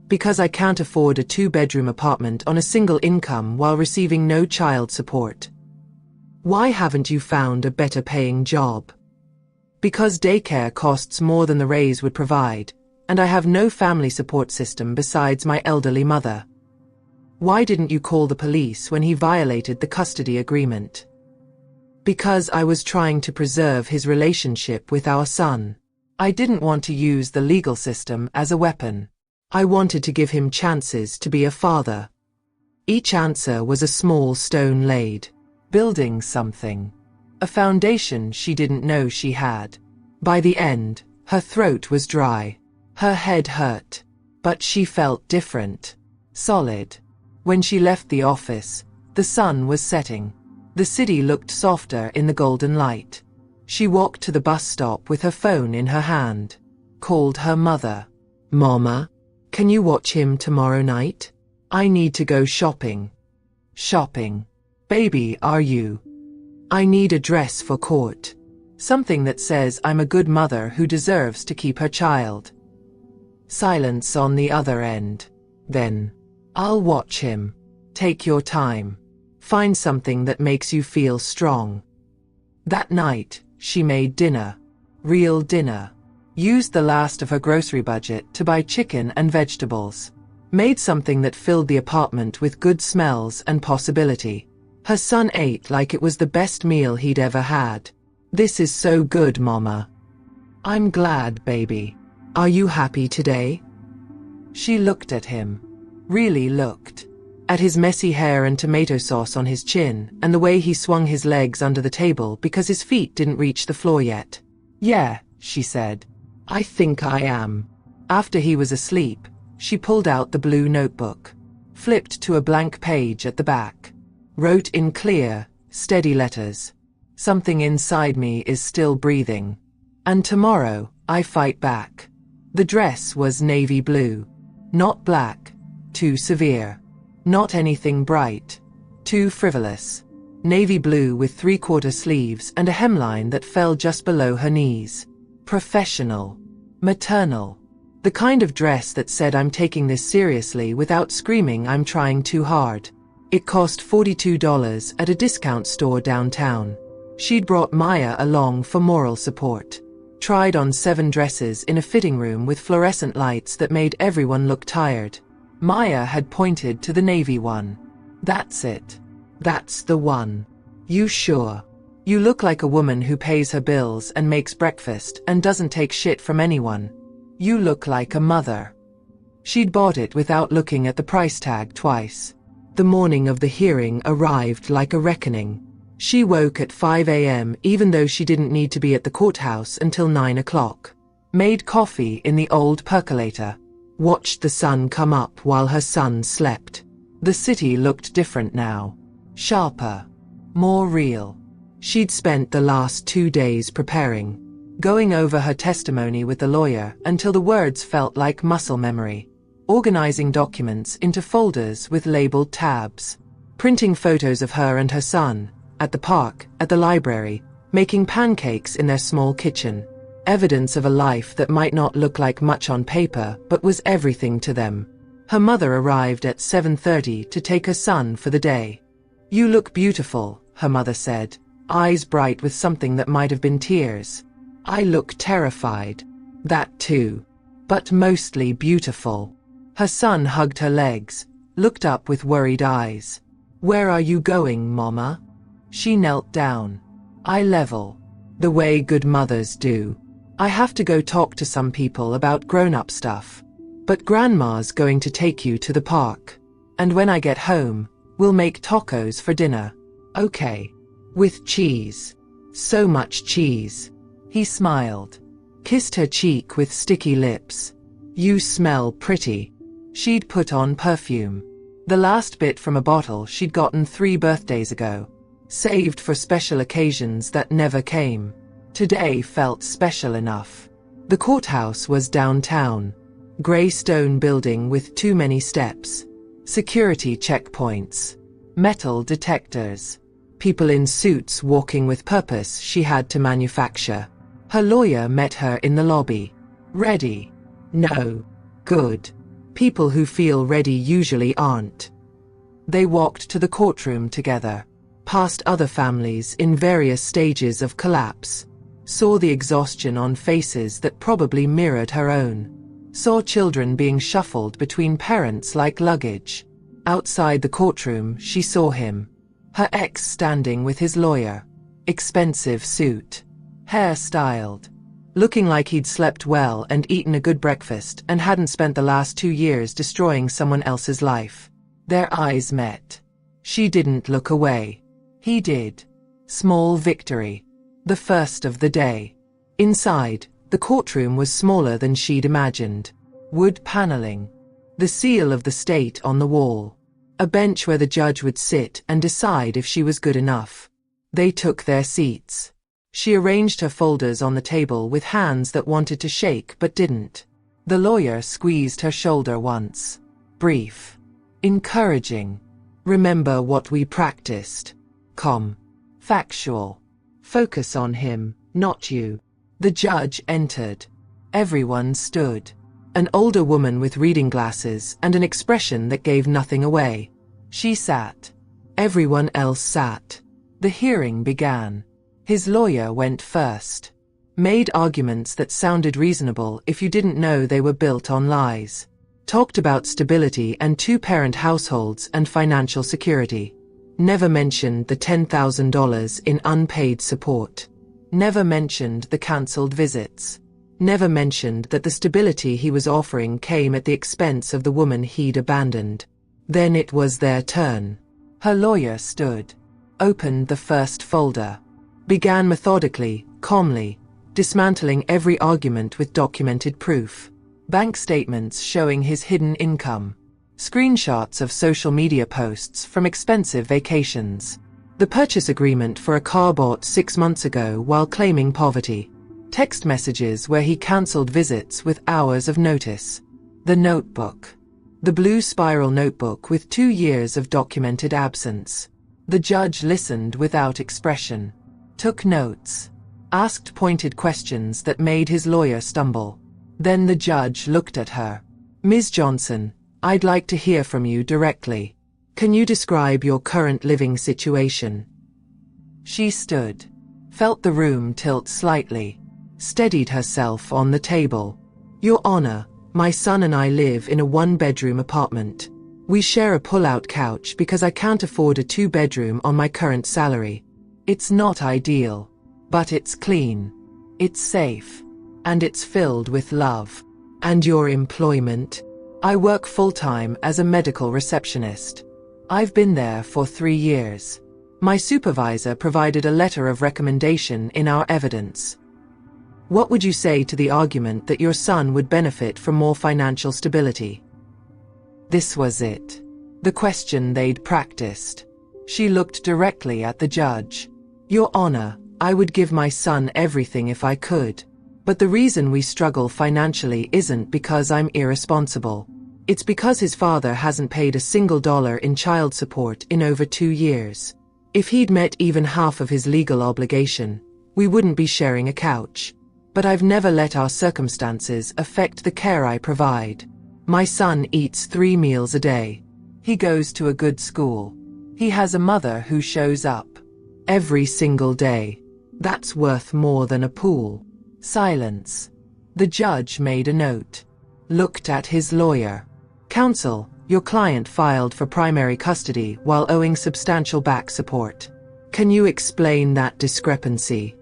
Because I can't afford a 2-bedroom apartment on a single income while receiving no child support. Why haven't you found a better paying job? Because daycare costs more than the raise would provide, and I have no family support system besides my elderly mother. Why didn't you call the police when he violated the custody agreement? Because I was trying to preserve his relationship with our son. I didn't want to use the legal system as a weapon. I wanted to give him chances to be a father. Each answer was a small stone laid, building something. A foundation she didn't know she had. By the end, her throat was dry. Her head hurt. But she felt different. Solid. When she left the office, the sun was setting. The city looked softer in the golden light. She walked to the bus stop with her phone in her hand. Called her mother. Mama, can you watch him tomorrow night? I need to go shopping. Shopping. Baby, are you? I need a dress for court. Something that says I'm a good mother who deserves to keep her child. Silence on the other end. Then, I'll watch him. Take your time. Find something that makes you feel strong. That night, she made dinner. Real dinner. Used the last of her grocery budget to buy chicken and vegetables. Made something that filled the apartment with good smells and possibility. Her son ate like it was the best meal he'd ever had. This is so good, Mama. I'm glad, baby. Are you happy today? She looked at him. Really looked. At his messy hair and tomato sauce on his chin, and the way he swung his legs under the table because his feet didn't reach the floor yet. Yeah, she said. I think I am. After he was asleep, she pulled out the blue notebook. Flipped to a blank page at the back. Wrote in clear, steady letters. Something inside me is still breathing. And tomorrow, I fight back. The dress was navy blue. Not black. Too severe. Not anything bright. Too frivolous. Navy blue with three-quarter sleeves and a hemline that fell just below her knees. Professional. Maternal. The kind of dress that said I'm taking this seriously without screaming I'm trying too hard. It cost $42 at a discount store downtown. She'd brought Maya along for moral support. Tried on 7 dresses in a fitting room with fluorescent lights that made everyone look tired. Maya had pointed to the navy one. That's it. That's the one. You sure? You look like a woman who pays her bills and makes breakfast and doesn't take shit from anyone. You look like a mother. She'd bought it without looking at the price tag twice. The morning of the hearing arrived like a reckoning. She woke at 5 a.m. even though she didn't need to be at the courthouse until 9 o'clock. Made coffee in the old percolator. Watched the sun come up while her son slept. The city looked different now. Sharper. More real. She'd spent the last 2 days preparing. Going over her testimony with the lawyer until the words felt like muscle memory. Organizing documents into folders with labeled tabs. Printing photos of her and her son. At the park, at the library, making pancakes in their small kitchen. Evidence of a life that might not look like much on paper, but was everything to them. Her mother arrived at 7:30 to take her son for the day. You look beautiful, her mother said, eyes bright with something that might have been tears. I look terrified. That too. But mostly beautiful. Her son hugged her legs, looked up with worried eyes. Where are you going, Mama? She knelt down. Eye level. The way good mothers do. I have to go talk to some people about grown-up stuff. But Grandma's going to take you to the park. And when I get home, we'll make tacos for dinner. Okay. With cheese. So much cheese. He smiled. Kissed her cheek with sticky lips. You smell pretty. She'd put on perfume. The last bit from a bottle she'd gotten 3 birthdays ago. Saved for special occasions that never came. Today felt special enough. The courthouse was downtown. Gray stone building with too many steps. Security checkpoints. Metal detectors. People in suits walking with purpose she had to manufacture. Her lawyer met her in the lobby. Ready? No. Good. People who feel ready usually aren't. They walked to the courtroom together. Past other families in various stages of collapse. Saw the exhaustion on faces that probably mirrored her own. Saw children being shuffled between parents like luggage. Outside the courtroom, she saw him. Her ex standing with his lawyer. Expensive suit. Hair styled. Looking like he'd slept well and eaten a good breakfast and hadn't spent the last 2 years destroying someone else's life. Their eyes met. She didn't look away. He did. Small victory. The first of the day. Inside, the courtroom was smaller than she'd imagined. Wood paneling. The seal of the state on the wall. A bench where the judge would sit and decide if she was good enough. They took their seats. She arranged her folders on the table with hands that wanted to shake but didn't. The lawyer squeezed her shoulder once. Brief. Encouraging. Remember what we practiced. Calm. Factual. Focus on him, not you. The judge entered. Everyone stood. An older woman with reading glasses and an expression that gave nothing away. She sat. Everyone else sat. The hearing began. His lawyer went first. Made arguments that sounded reasonable if you didn't know they were built on lies. Talked about stability and 2-parent households and financial security. Never mentioned the $10,000 in unpaid support. Never mentioned the cancelled visits. Never mentioned that the stability he was offering came at the expense of the woman he'd abandoned. Then it was their turn. Her lawyer stood. Opened the first folder. Began methodically, calmly, dismantling every argument with documented proof. Bank statements showing his hidden income. Screenshots of social media posts from expensive vacations. The purchase agreement for a car bought 6 months ago while claiming poverty. Text messages where he cancelled visits with hours of notice. The notebook. The blue spiral notebook with 2 years of documented absence. The judge listened without expression. Took notes. Asked pointed questions that made his lawyer stumble. Then the judge looked at her. "Ms. Johnson, I'd like to hear from you directly. Can you describe your current living situation?" She stood. Felt the room tilt slightly. Steadied herself on the table. "Your Honor, my son and I live in a 1-bedroom apartment. We share a pull-out couch because I can't afford a 2-bedroom on my current salary. It's not ideal. But it's clean. It's safe. And it's filled with love. And your employment? I work full-time as a medical receptionist. I've been there for 3 years. My supervisor provided a letter of recommendation in our evidence. What would you say to the argument that your son would benefit from more financial stability?" This was it. The question they'd practiced. She looked directly at the judge. "Your Honor, I would give my son everything if I could. But the reason we struggle financially isn't because I'm irresponsible. It's because his father hasn't paid a single dollar in child support in over 2 years. If he'd met even half of his legal obligation, we wouldn't be sharing a couch. But I've never let our circumstances affect the care I provide. My son eats 3 meals a day. He goes to a good school. He has a mother who shows up every single day. That's worth more than a pool." Silence. The judge made a note. Looked at his lawyer. "Counsel, your client filed for primary custody while owing substantial back support. Can you explain that discrepancy?"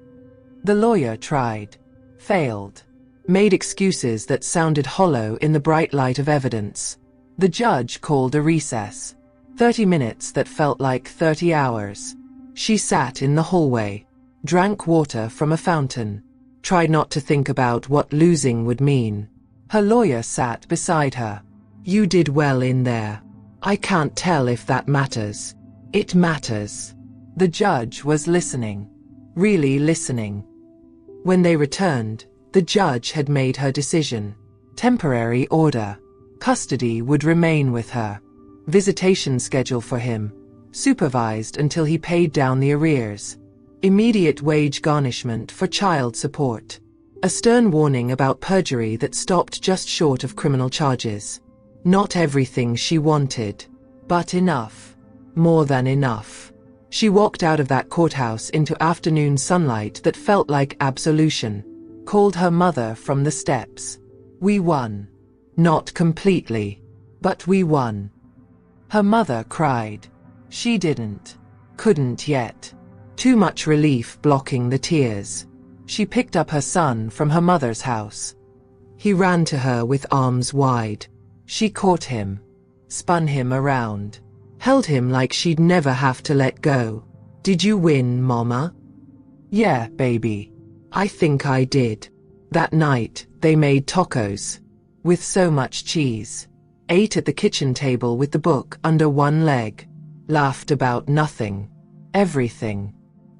The lawyer tried. Failed. Made excuses that sounded hollow in the bright light of evidence. The judge called a recess. 30 minutes that felt like 30 hours. She sat in the hallway. Drank water from a fountain. Tried not to think about what losing would mean. Her lawyer sat beside her. "You did well in there. I can't tell if that matters." "It matters." The judge was listening. Really listening. When they returned, the judge had made her decision. Temporary order. Custody would remain with her. Visitation schedule for him. Supervised until he paid down the arrears. Immediate wage garnishment for child support. A stern warning about perjury that stopped just short of criminal charges. Not everything she wanted, but enough. More than enough. She walked out of that courthouse into afternoon sunlight that felt like absolution. Called her mother from the steps. "We won. Not completely, but we won." Her mother cried. She didn't. Couldn't yet. Too much relief blocking the tears. She picked up her son from her mother's house. He ran to her with arms wide. She caught him. Spun him around. Held him like she'd never have to let go. "Did you win, Mama?" "Yeah, baby. I think I did." That night, they made tacos. With so much cheese. Ate at the kitchen table with the book under one leg. Laughed about nothing. Everything.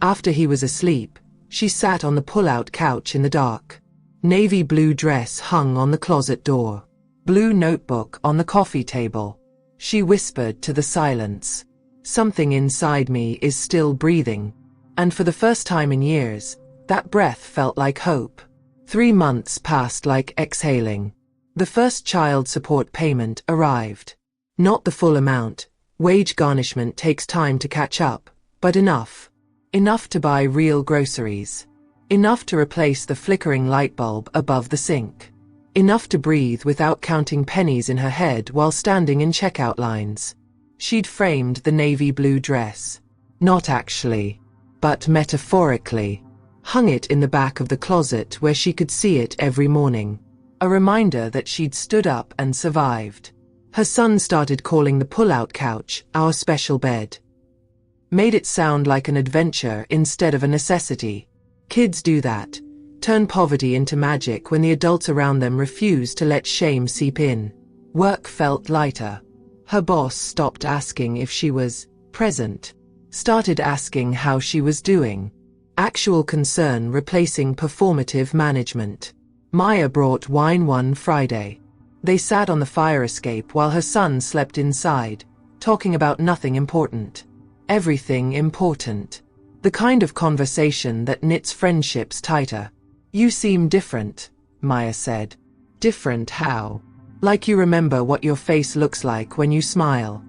After he was asleep, she sat on the pull-out couch in the dark. Navy blue dress hung on the closet door. Blue notebook on the coffee table. She whispered to the silence. "Something inside me is still breathing." And for the first time in years, that breath felt like hope. 3 months passed like exhaling. The first child support payment arrived. Not the full amount. Wage garnishment takes time to catch up, but enough. Enough to buy real groceries. Enough to replace the flickering light bulb above the sink. Enough to breathe without counting pennies in her head while standing in checkout lines. She'd framed the navy blue dress. Not actually, but metaphorically. Hung it in the back of the closet where she could see it every morning. A reminder that she'd stood up and survived. Her son started calling the pull-out couch our special bed. Made it sound like an adventure instead of a necessity. Kids do that. Turn poverty into magic when the adults around them refuse to let shame seep in. Work felt lighter. Her boss stopped asking if she was present. Started asking how she was doing. Actual concern replacing performative management. Maya brought wine one Friday. They sat on the fire escape while her son slept inside, talking about nothing important. Everything important. The kind of conversation that knits friendships tighter. "You seem different," Maya said. "Different how?" "Like you remember what your face looks like when you smile."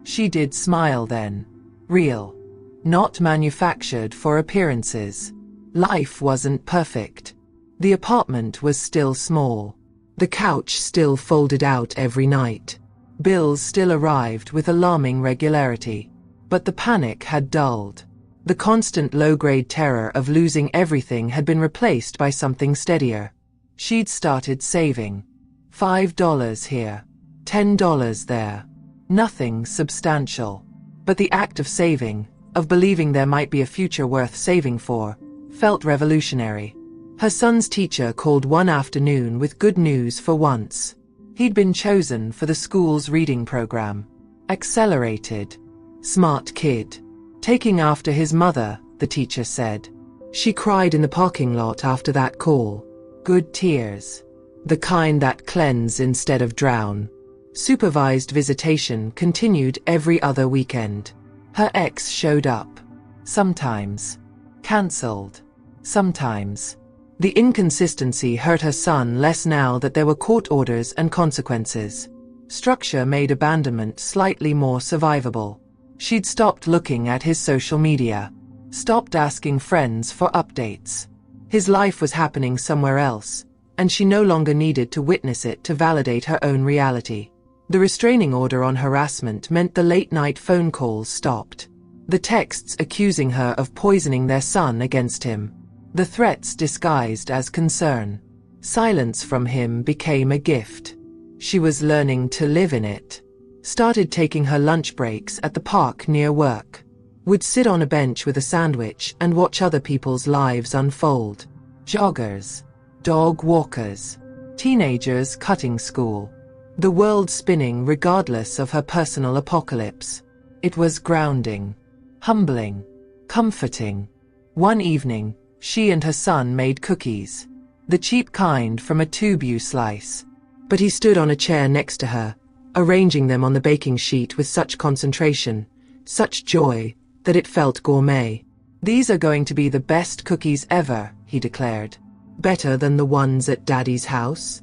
She did smile then. Real. Not manufactured for appearances. Life wasn't perfect. The apartment was still small. The couch still folded out every night. Bills still arrived with alarming regularity. But the panic had dulled. The constant low-grade terror of losing everything had been replaced by something steadier. She'd started saving. $5 here. $10 there. Nothing substantial. But the act of saving, of believing there might be a future worth saving for, felt revolutionary. Her son's teacher called one afternoon with good news for once. He'd been chosen for the school's reading program. Accelerated. Smart kid. Taking after his mother, the teacher said. She cried in the parking lot after that call. Good tears. The kind that cleanse instead of drown. Supervised visitation continued every other weekend. Her ex showed up. Sometimes. Cancelled. Sometimes. The inconsistency hurt her son less now that there were court orders and consequences. Structure made abandonment slightly more survivable. She'd stopped looking at his social media. Stopped asking friends for updates. His life was happening somewhere else, and she no longer needed to witness it to validate her own reality. The restraining order on harassment meant the late-night phone calls stopped. The texts accusing her of poisoning their son against him. The threats disguised as concern. Silence from him became a gift. She was learning to live in it. Started taking her lunch breaks at the park near work. Would sit on a bench with a sandwich and watch other people's lives unfold. Joggers. Dog walkers. Teenagers cutting school. The world spinning regardless of her personal apocalypse. It was grounding. Humbling. Comforting. One evening, she and her son made cookies. The cheap kind from a tube you slice. But he stood on a chair next to her, arranging them on the baking sheet with such concentration, such joy, that it felt gourmet. "These are going to be the best cookies ever," he declared. "Better than the ones at Daddy's house?"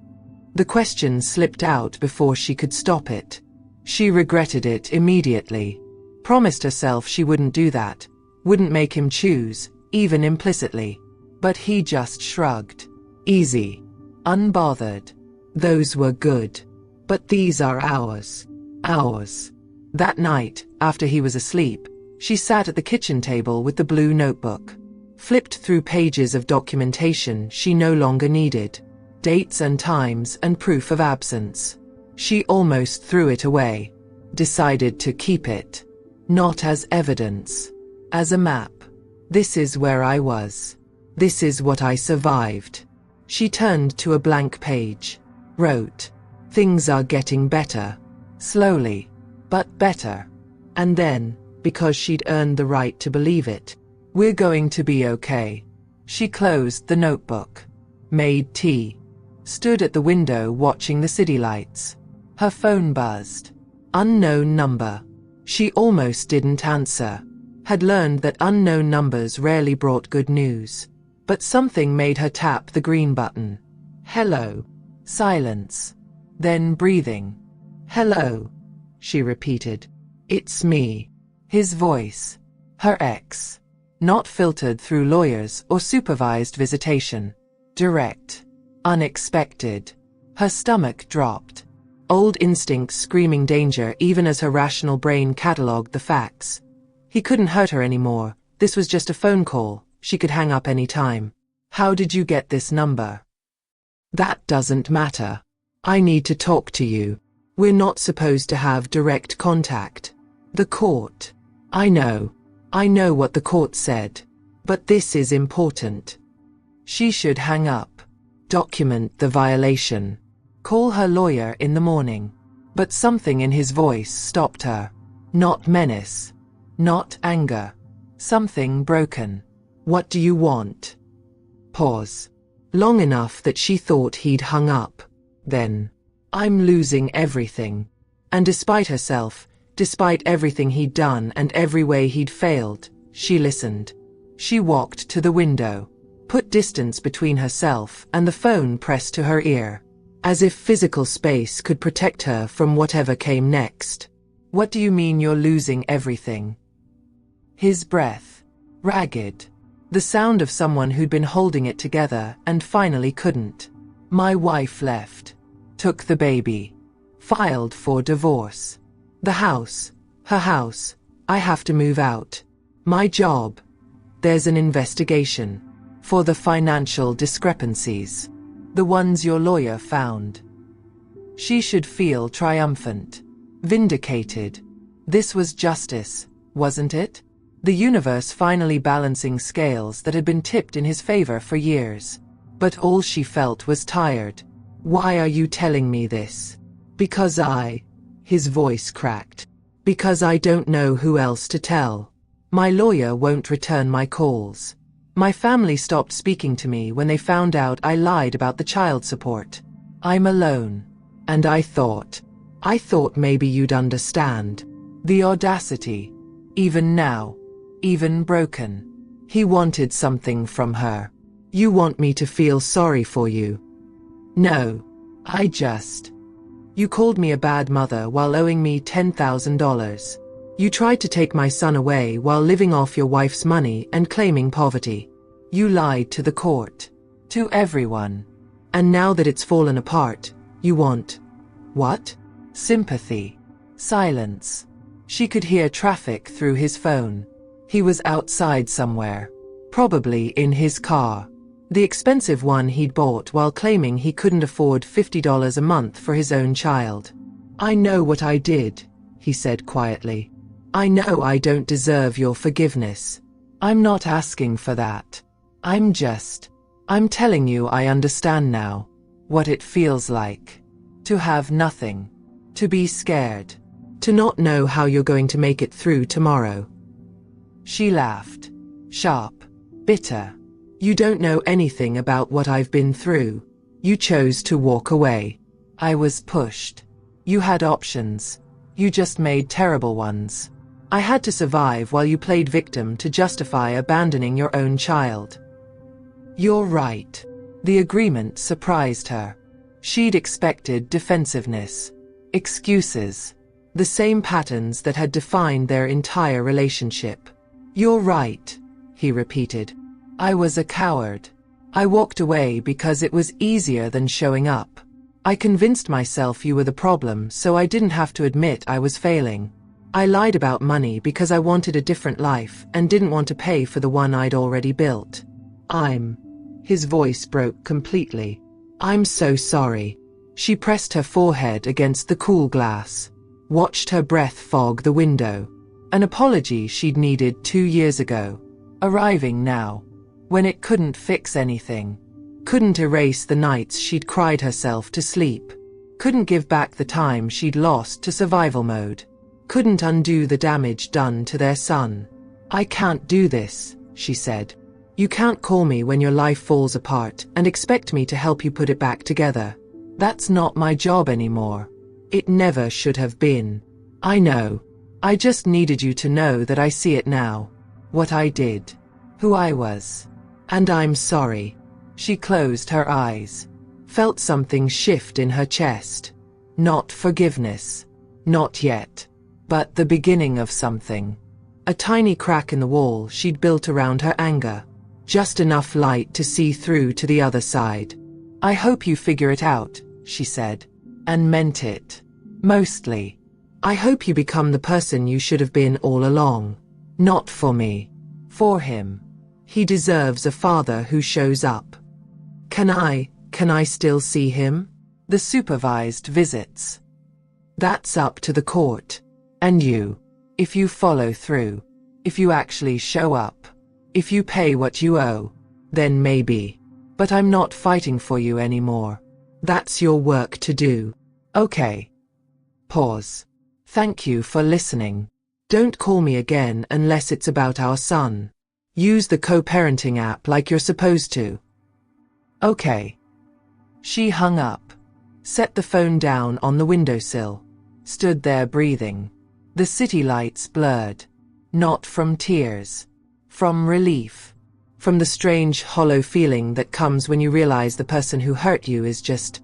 The question slipped out before she could stop it. She regretted it immediately. Promised herself she wouldn't do that, wouldn't make him choose, even implicitly. But he just shrugged. Easy. Unbothered. Those were good. But these are ours. Ours. That night, after he was asleep, she sat at the kitchen table with the blue notebook. Flipped through pages of documentation she no longer needed. Dates and times and proof of absence. She almost threw it away. Decided to keep it. Not as evidence. As a map. This is where I was. This is what I survived. She turned to a blank page. Wrote. Things are getting better. Slowly. But better. And then, because she'd earned the right to believe it, we're going to be okay. She closed the notebook. Made tea. Stood at the window watching the city lights. Her phone buzzed. Unknown number. She almost didn't answer. Had learned that unknown numbers rarely brought good news. But something made her tap the green button. Hello. Silence. Then breathing. Hello. She repeated. It's me. His voice. Her ex. Not filtered through lawyers or supervised visitation. Direct. Unexpected. Her stomach dropped. Old instincts screaming danger even as her rational brain catalogued the facts. He couldn't hurt her anymore. This was just a phone call. She could hang up any time. How did you get this number? That doesn't matter. I need to talk to you. We're not supposed to have direct contact. The court. I know. I know what the court said. But this is important. She should hang up. Document the violation. Call her lawyer in the morning. But something in his voice stopped her. Not menace. Not anger. Something broken. What do you want? Pause. Long enough that she thought he'd hung up. Then, I'm losing everything. And despite herself, despite everything he'd done and every way he'd failed, she listened. She walked to the window, put distance between herself and the phone pressed to her ear, as if physical space could protect her from whatever came next. What do you mean you're losing everything? His breath. Ragged. The sound of someone who'd been holding it together and finally couldn't. My wife left. Took the baby. Filed for divorce. The house. Her house. I have to move out. My job. There's an investigation. For the financial discrepancies. The ones your lawyer found. She should feel triumphant. Vindicated. This was justice, wasn't it? The universe finally balancing scales that had been tipped in his favor for years. But all she felt was tired. Why are you telling me this? Because his voice cracked. Because I don't know who else to tell. My lawyer won't return my calls. My family stopped speaking to me when they found out I lied about the child support. I'm alone. And I thought maybe you'd understand. The audacity. Even now. Even broken. He wanted something from her. You want me to feel sorry for you? No. You called me a bad mother while owing me $10,000. You tried to take my son away while living off your wife's money and claiming poverty. You lied to the court. To everyone. And now that it's fallen apart, you want... what? Sympathy. Silence. She could hear traffic through his phone. He was outside somewhere. Probably in his car. The expensive one he'd bought while claiming he couldn't afford $50 a month for his own child. I know what I did, he said quietly. I know I don't deserve your forgiveness. I'm not asking for that. I'm telling you I understand now. What it feels like. To have nothing. To be scared. To not know how you're going to make it through tomorrow. She laughed. Sharp. Bitter. You don't know anything about what I've been through. You chose to walk away. I was pushed. You had options. You just made terrible ones. I had to survive while you played victim to justify abandoning your own child. You're right. The agreement surprised her. She'd expected defensiveness. Excuses. The same patterns that had defined their entire relationship. You're right, he repeated. I was a coward. I walked away because it was easier than showing up. I convinced myself you were the problem so I didn't have to admit I was failing. I lied about money because I wanted a different life and didn't want to pay for the one I'd already built. His voice broke completely. I'm so sorry. She pressed her forehead against the cool glass. Watched her breath fog the window. An apology she'd needed 2 years ago. Arriving now. When it couldn't fix anything. Couldn't erase the nights she'd cried herself to sleep. Couldn't give back the time she'd lost to survival mode. Couldn't undo the damage done to their son. I can't do this, she said. You can't call me when your life falls apart and expect me to help you put it back together. That's not my job anymore. It never should have been. I know. I just needed you to know that I see it now. What I did. Who I was. And I'm sorry. She closed her eyes. Felt something shift in her chest. Not forgiveness. Not yet. But the beginning of something. A tiny crack in the wall she'd built around her anger. Just enough light to see through to the other side. I hope you figure it out, she said. And meant it. Mostly. I hope you become the person you should have been all along. Not for me. For him. He deserves a father who shows up. Can I still see him? The supervised visits. That's up to the court. And you. If you follow through. If you actually show up. If you pay what you owe. Then maybe. But I'm not fighting for you anymore. That's your work to do. Okay. Pause. Thank you for listening. Don't call me again unless it's about our son. Use the co-parenting app like you're supposed to. Okay. She hung up, set the phone down on the windowsill, stood there breathing. The city lights blurred. Not from tears. From relief. From the strange, hollow feeling that comes when you realize the person who hurt you is just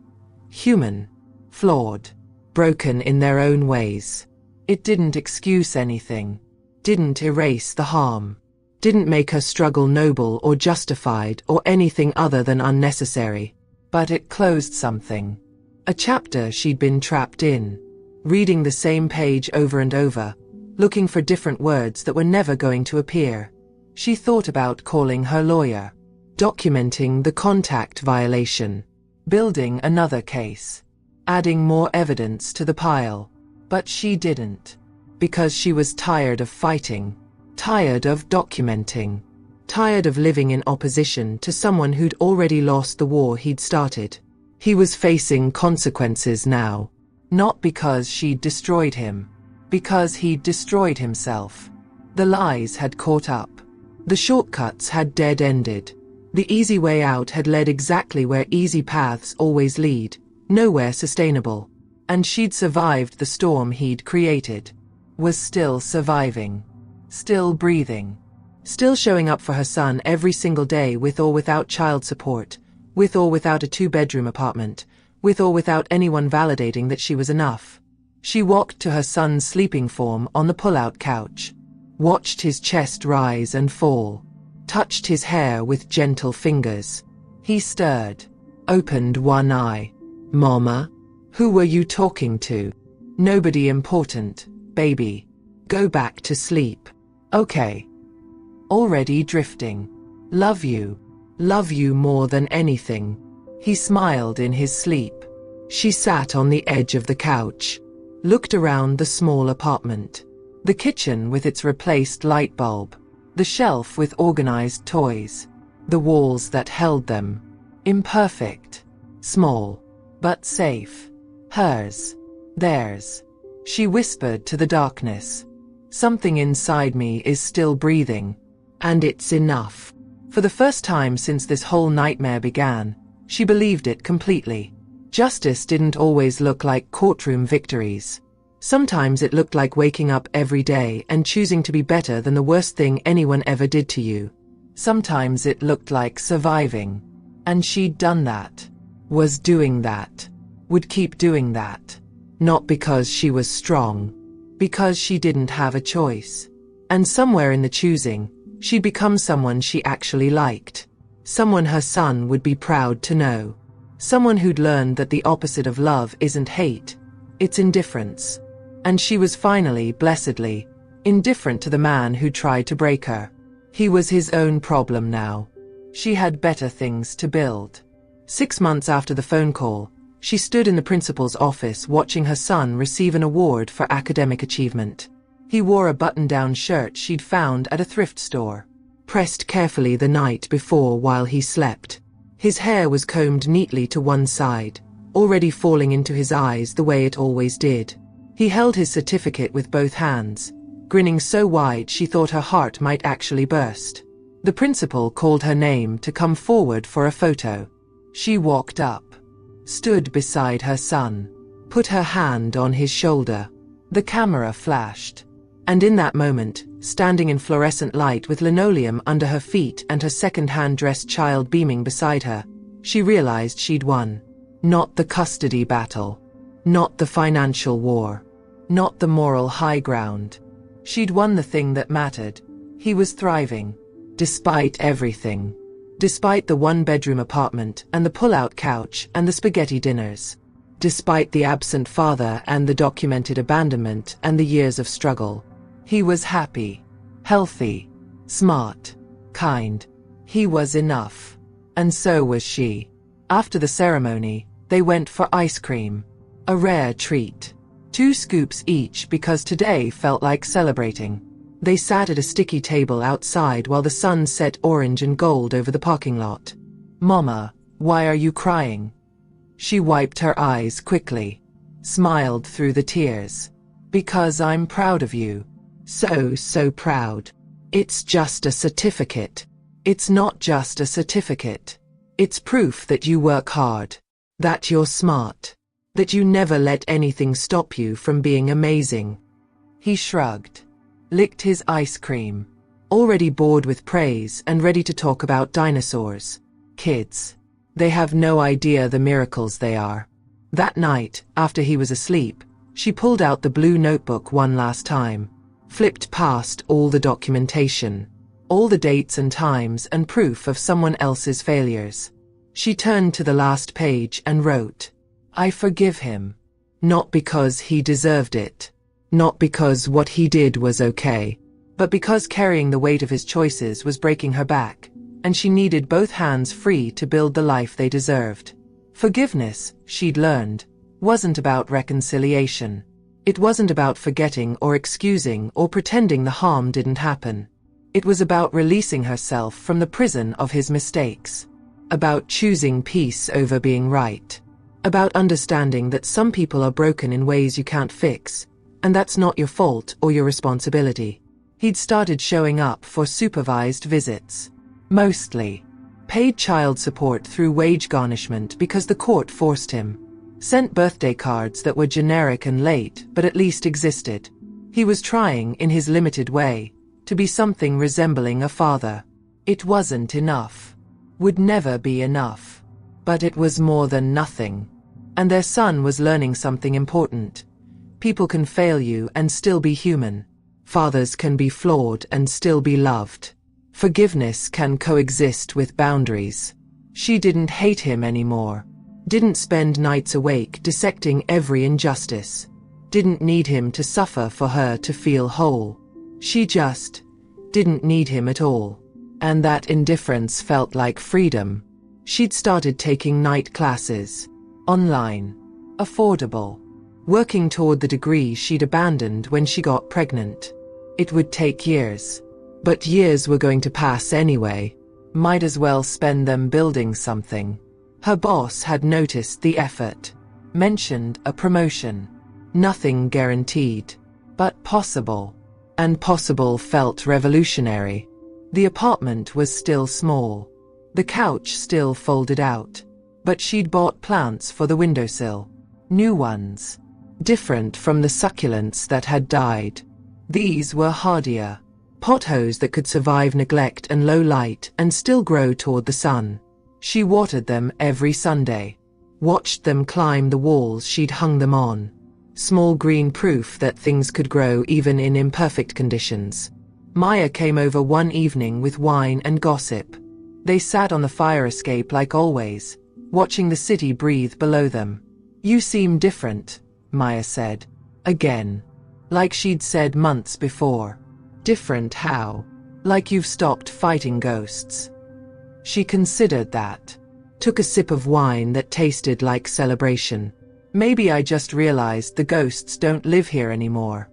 human, flawed, broken in their own ways. It didn't excuse anything. Didn't erase the harm. Didn't make her struggle noble or justified or anything other than unnecessary. But it closed something. A chapter she'd been trapped in. Reading the same page over and over, looking for different words that were never going to appear. She thought about calling her lawyer, documenting the contact violation, building another case, adding more evidence to the pile. But she didn't. Because she was tired of fighting. Tired of documenting. Tired of living in opposition to someone who'd already lost the war he'd started. He was facing consequences now. Not because she'd destroyed him. Because he'd destroyed himself. The lies had caught up. The shortcuts had dead-ended. The easy way out had led exactly where easy paths always lead. Nowhere sustainable. And she'd survived the storm he'd created. Was still surviving. Still breathing. Still showing up for her son every single day with or without child support, with or without a 2-bedroom apartment, with or without anyone validating that she was enough. She walked to her son's sleeping form on the pull-out couch, watched his chest rise and fall, touched his hair with gentle fingers. He stirred, opened one eye. Mama? Who were you talking to? Nobody important, baby. Go back to sleep. Okay. Already drifting. Love you. Love you more than anything. He smiled in his sleep. She sat on the edge of the couch, looked around the small apartment. The kitchen with its replaced light bulb. The shelf with organized toys. The walls that held them. Imperfect. Small. But safe. Hers. Theirs. She whispered to the darkness. Something inside me is still breathing. And it's enough. For the first time since this whole nightmare began, she believed it completely. Justice didn't always look like courtroom victories. Sometimes it looked like waking up every day and choosing to be better than the worst thing anyone ever did to you. Sometimes it looked like surviving. And she'd done that. Was doing that. Would keep doing that. Not because she was strong. Because she didn't have a choice. And somewhere in the choosing, she'd become someone she actually liked. Someone her son would be proud to know. Someone who'd learned that the opposite of love isn't hate, it's indifference. And she was finally, blessedly, indifferent to the man who tried to break her. He was his own problem now. She had better things to build. 6 months after the phone call, she stood in the principal's office watching her son receive an award for academic achievement. He wore a button-down shirt she'd found at a thrift store, pressed carefully the night before while he slept. His hair was combed neatly to one side, already falling into his eyes the way it always did. He held his certificate with both hands, grinning so wide she thought her heart might actually burst. The principal called her name to come forward for a photo. She walked up, stood beside her son, put her hand on his shoulder. The camera flashed. And in that moment, standing in fluorescent light with linoleum under her feet and her second-hand dressed child beaming beside her, she realized she'd won. Not the custody battle. Not the financial war. Not the moral high ground. She'd won the thing that mattered. He was thriving. Despite everything. Despite the 1-bedroom apartment and the pull-out couch and the spaghetti dinners. Despite the absent father and the documented abandonment and the years of struggle. He was happy, healthy, smart, kind. He was enough. And so was she. After the ceremony, they went for ice cream. A rare treat. 2 scoops each because today felt like celebrating. They sat at a sticky table outside while the sun set orange and gold over the parking lot. Mama, why are you crying? She wiped her eyes quickly, smiled through the tears. Because I'm proud of you. So proud. It's just a certificate. It's not just a certificate. It's proof that you work hard, that you're smart, that you never let anything stop you from being amazing. He shrugged, licked his ice cream, already bored with praise and ready to talk about dinosaurs. Kids. They have no idea the miracles they are. That night, after he was asleep, she pulled out the blue notebook one last time, flipped past all the documentation, all the dates and times and proof of someone else's failures. She turned to the last page and wrote, "I forgive him. Not because he deserved it. Not because what he did was okay. But because carrying the weight of his choices was breaking her back, and she needed both hands free to build the life they deserved." Forgiveness, she'd learned, wasn't about reconciliation. It wasn't about forgetting or excusing or pretending the harm didn't happen. It was about releasing herself from the prison of his mistakes. About choosing peace over being right. About understanding that some people are broken in ways you can't fix, and that's not your fault or your responsibility. He'd started showing up for supervised visits. Mostly. Paid child support through wage garnishment because the court forced him. Sent birthday cards that were generic and late but at least existed. He was trying, in his limited way, to be something resembling a father. It wasn't enough. Would never be enough. But it was more than nothing. And their son was learning something important. People can fail you and still be human. Fathers can be flawed and still be loved. Forgiveness can coexist with boundaries. She didn't hate him anymore. Didn't spend nights awake dissecting every injustice. Didn't need him to suffer for her to feel whole. She just didn't need him at all. And that indifference felt like freedom. She'd started taking night classes. Online. Affordable. Working toward the degree she'd abandoned when she got pregnant. It would take years. But years were going to pass anyway. Might as well spend them building something. Her boss had noticed the effort. Mentioned a promotion. Nothing guaranteed. But possible. And possible felt revolutionary. The apartment was still small. The couch still folded out. But she'd bought plants for the windowsill. New ones. Different from the succulents that had died. These were hardier. Pothoes that could survive neglect and low light and still grow toward the sun. She watered them every Sunday. Watched them climb the walls she'd hung them on. Small green proof that things could grow even in imperfect conditions. Maya came over one evening with wine and gossip. They sat on the fire escape like always, watching the city breathe below them. "You seem different," Maya said. Again. Like she'd said months before. Different how? Like you've stopped fighting ghosts. She considered that. Took a sip of wine that tasted like celebration. "Maybe I just realized the ghosts don't live here anymore."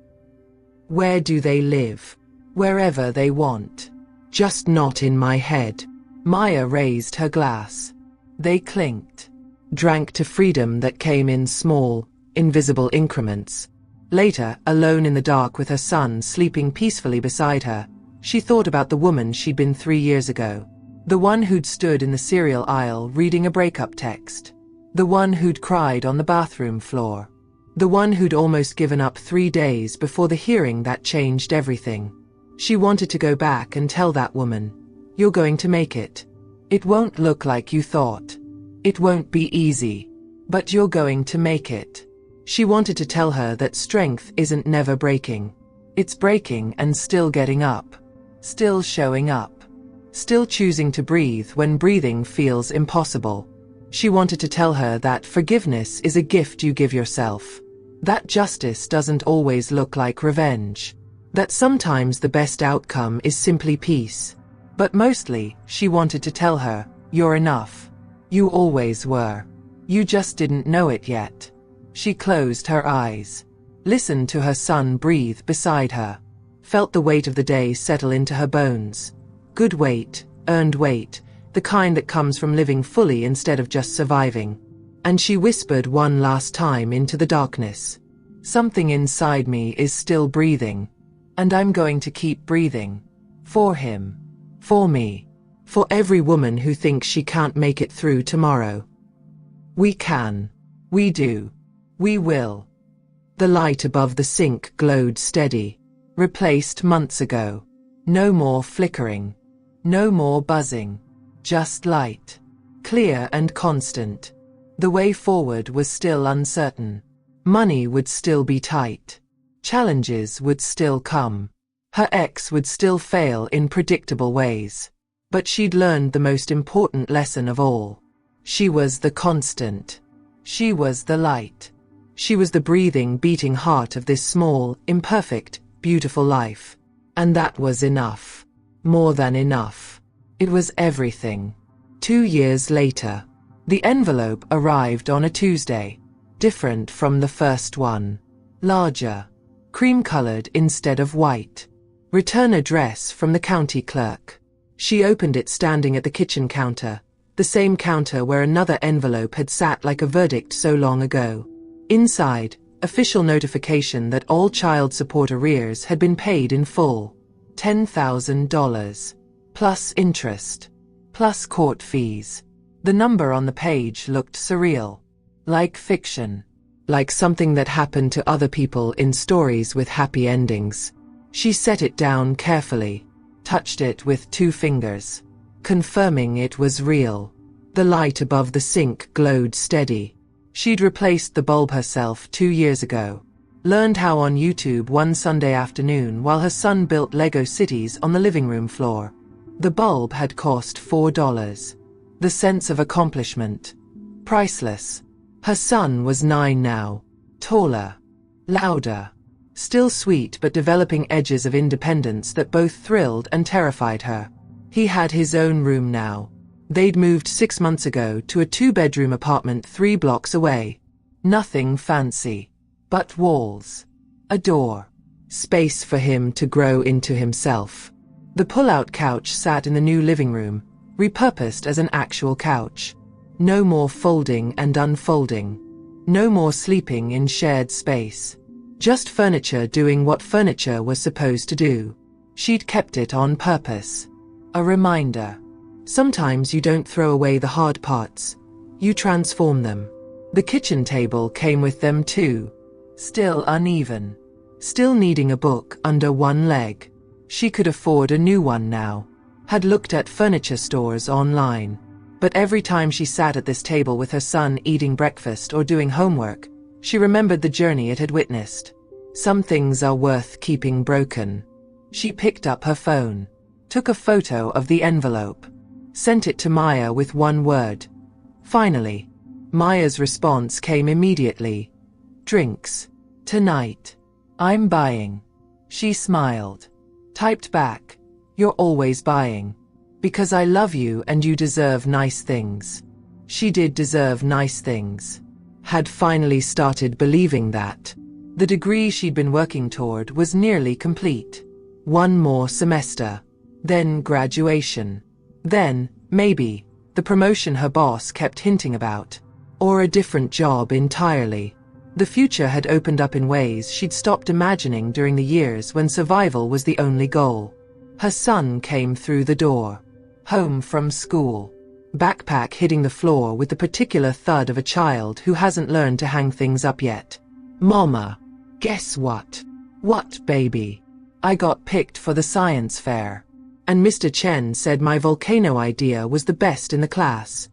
"Where do they live?" "Wherever they want. Just not in my head." Maya raised her glass. They clinked. Drank to freedom that came in small, invisible increments. Later, alone in the dark with her son sleeping peacefully beside her, she thought about the woman she'd been 3 years ago. The one who'd stood in the cereal aisle reading a breakup text. The one who'd cried on the bathroom floor. The one who'd almost given up 3 days before the hearing that changed everything. She wanted to go back and tell that woman, "You're going to make it. It won't look like you thought. It won't be easy. But you're going to make it." She wanted to tell her that strength isn't never breaking. It's breaking and still getting up. Still showing up. Still choosing to breathe when breathing feels impossible. She wanted to tell her that forgiveness is a gift you give yourself. That justice doesn't always look like revenge. That sometimes the best outcome is simply peace. But mostly, she wanted to tell her, "You're enough. You always were. You just didn't know it yet." She closed her eyes. Listened to her son breathe beside her. Felt the weight of the day settle into her bones. Good weight, earned weight, the kind that comes from living fully instead of just surviving. And she whispered one last time into the darkness. "Something inside me is still breathing. And I'm going to keep breathing. For him. For me. For every woman who thinks she can't make it through tomorrow. We can. We do. We will. The light above the sink glowed steady. Replaced months ago. No more flickering. No more buzzing. Just light. Clear and constant. The way forward was still uncertain. Money would still be tight. Challenges would still come. Her ex would still fail in predictable ways. But she'd learned the most important lesson of all. She was the constant. She was the light. She was the breathing, beating heart of this small, imperfect, beautiful life. And that was enough. More than enough. It was everything. 2 years later. The envelope arrived on a Tuesday. Different from the first one. Larger. Cream-colored instead of white. Return address from the county clerk. She opened it standing at the kitchen counter, the same counter where another envelope had sat like a verdict so long ago. Inside, official notification that all child support arrears had been paid in full. $10,000. Plus interest. Plus court fees. The number on the page looked surreal. Like fiction. Like something that happened to other people in stories with happy endings. She set it down carefully. Touched it with 2 fingers. Confirming it was real. The light above the sink glowed steady. She'd replaced the bulb herself 2 years ago. Learned how on YouTube one Sunday afternoon while her son built Lego cities on the living room floor. The bulb had cost $4. The sense of accomplishment. Priceless. Her son was 9 now. Taller. Louder. Still sweet but developing edges of independence that both thrilled and terrified her. He had his own room now. They'd moved 6 months ago to a 2-bedroom apartment 3 blocks away. Nothing fancy. But walls. A door. Space for him to grow into himself. The pull-out couch sat in the new living room, repurposed as an actual couch. No more folding and unfolding. No more sleeping in shared space. Just furniture doing what furniture was supposed to do. She'd kept it on purpose. A reminder. Sometimes you don't throw away the hard parts. You transform them. The kitchen table came with them too. Still uneven. Still needing a book under one leg. She could afford a new one now. Had looked at furniture stores online. But every time she sat at this table with her son eating breakfast or doing homework, she remembered the journey it had witnessed. Some things are worth keeping broken. She picked up her phone. Took a photo of the envelope. Sent it to Maya with 1 word. Finally. Maya's response came immediately. Drinks. Tonight. I'm buying. She smiled. Typed back. You're always buying. Because I love you and you deserve nice things. She did deserve nice things. Had finally started believing that. The degree she'd been working toward was nearly complete. 1 more semester. Then graduation. Then, maybe, the promotion her boss kept hinting about. Or a different job entirely. The future had opened up in ways she'd stopped imagining during the years when survival was the only goal. Her son came through the door. Home from school. Backpack hitting the floor with the particular thud of a child who hasn't learned to hang things up yet. Mama. Guess what? What, baby? I got picked for the science fair. And Mr. Chen said my volcano idea was the best in the class.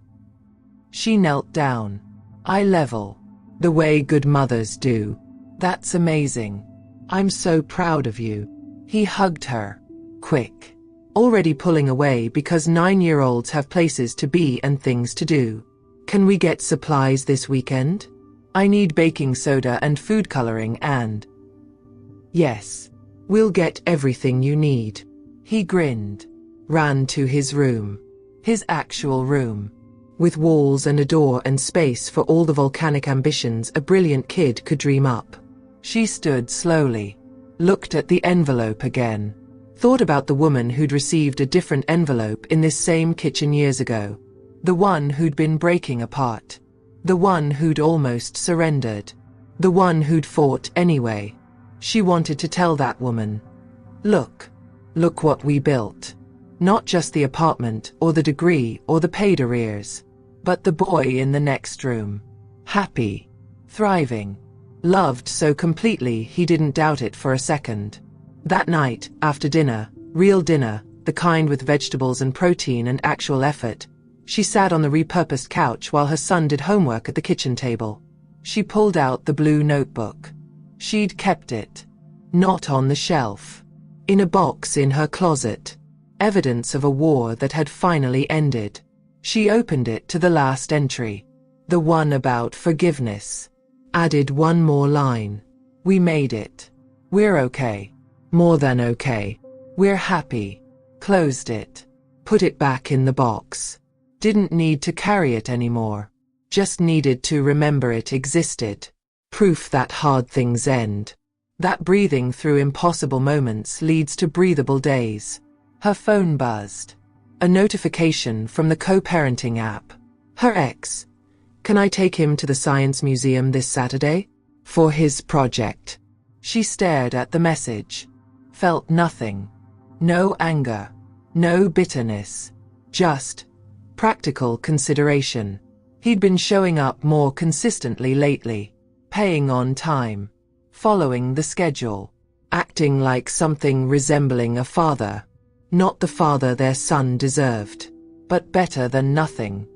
She knelt down. Eye level. The way good mothers do. That's amazing. I'm so proud of you. He hugged her. Quick. Already pulling away because 9-year-olds have places to be and things to do. Can we get supplies this weekend? I need baking soda and food coloring and... Yes. We'll get everything you need. He grinned. Ran to his room. His actual room. With walls and a door and space for all the volcanic ambitions a brilliant kid could dream up. She stood slowly. Looked at the envelope again. Thought about the woman who'd received a different envelope in this same kitchen years ago. The one who'd been breaking apart. The one who'd almost surrendered. The one who'd fought anyway. She wanted to tell that woman. Look. Look what we built. Not just the apartment or the degree or the paid arrears, but the boy in the next room. Happy. Thriving. Loved so completely he didn't doubt it for a second. That night, after dinner, real dinner, the kind with vegetables and protein and actual effort, she sat on the repurposed couch while her son did homework at the kitchen table. She pulled out the blue notebook. She'd kept it. Not on the shelf. In a box in her closet. Evidence of a war that had finally ended. She opened it to the last entry. The one about forgiveness. Added one more line. We made it. We're okay. More than okay. We're happy. Closed it. Put it back in the box. Didn't need to carry it anymore. Just needed to remember it existed. Proof that hard things end. That breathing through impossible moments leads to breathable days. Her phone buzzed. A notification from the co-parenting app. Her ex. Can I take him to the Science Museum this Saturday? For his project. She stared at the message. Felt nothing. No anger. No bitterness. Just practical consideration. He'd been showing up more consistently lately. Paying on time. Following the schedule. Acting like something resembling a father. Not the father their son deserved. But better than nothing.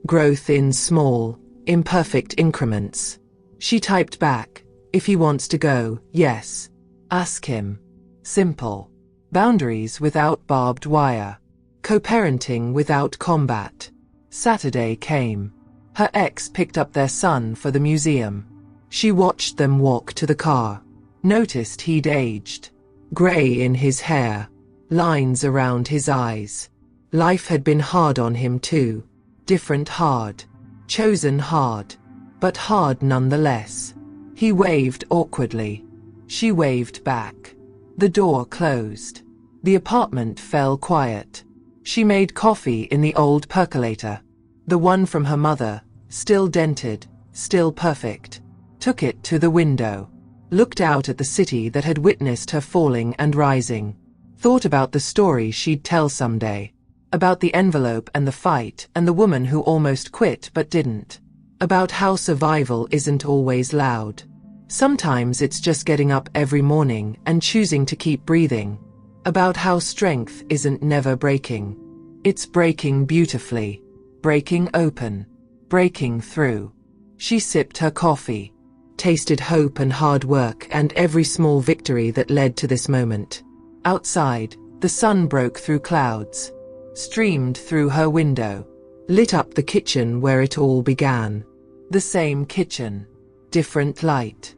Growth in small, imperfect increments. She typed back, if he wants to go, yes. Ask him. Simple. Boundaries without barbed wire. Co-parenting without combat. Saturday came. Her ex picked up their son for the museum. She watched them walk to the car. Noticed he'd aged. Gray in his hair. Lines around his eyes. Life had been hard on him too. Different hard. Chosen hard. But hard nonetheless. He waved awkwardly. She waved back. The door closed. The apartment fell quiet. She made coffee in the old percolator. The one from her mother, still dented, still perfect. Took it to the window. Looked out at the city that had witnessed her falling and rising. Thought about the story she'd tell someday. About the envelope and the fight and the woman who almost quit but didn't. About how survival isn't always loud. Sometimes it's just getting up every morning and choosing to keep breathing. About how strength isn't never breaking. It's breaking beautifully. Breaking open. Breaking through. She sipped her coffee. Tasted hope and hard work and every small victory that led to this moment. Outside, the sun broke through clouds. Streamed through her window. Lit up the kitchen where it all began. The same kitchen. Different light.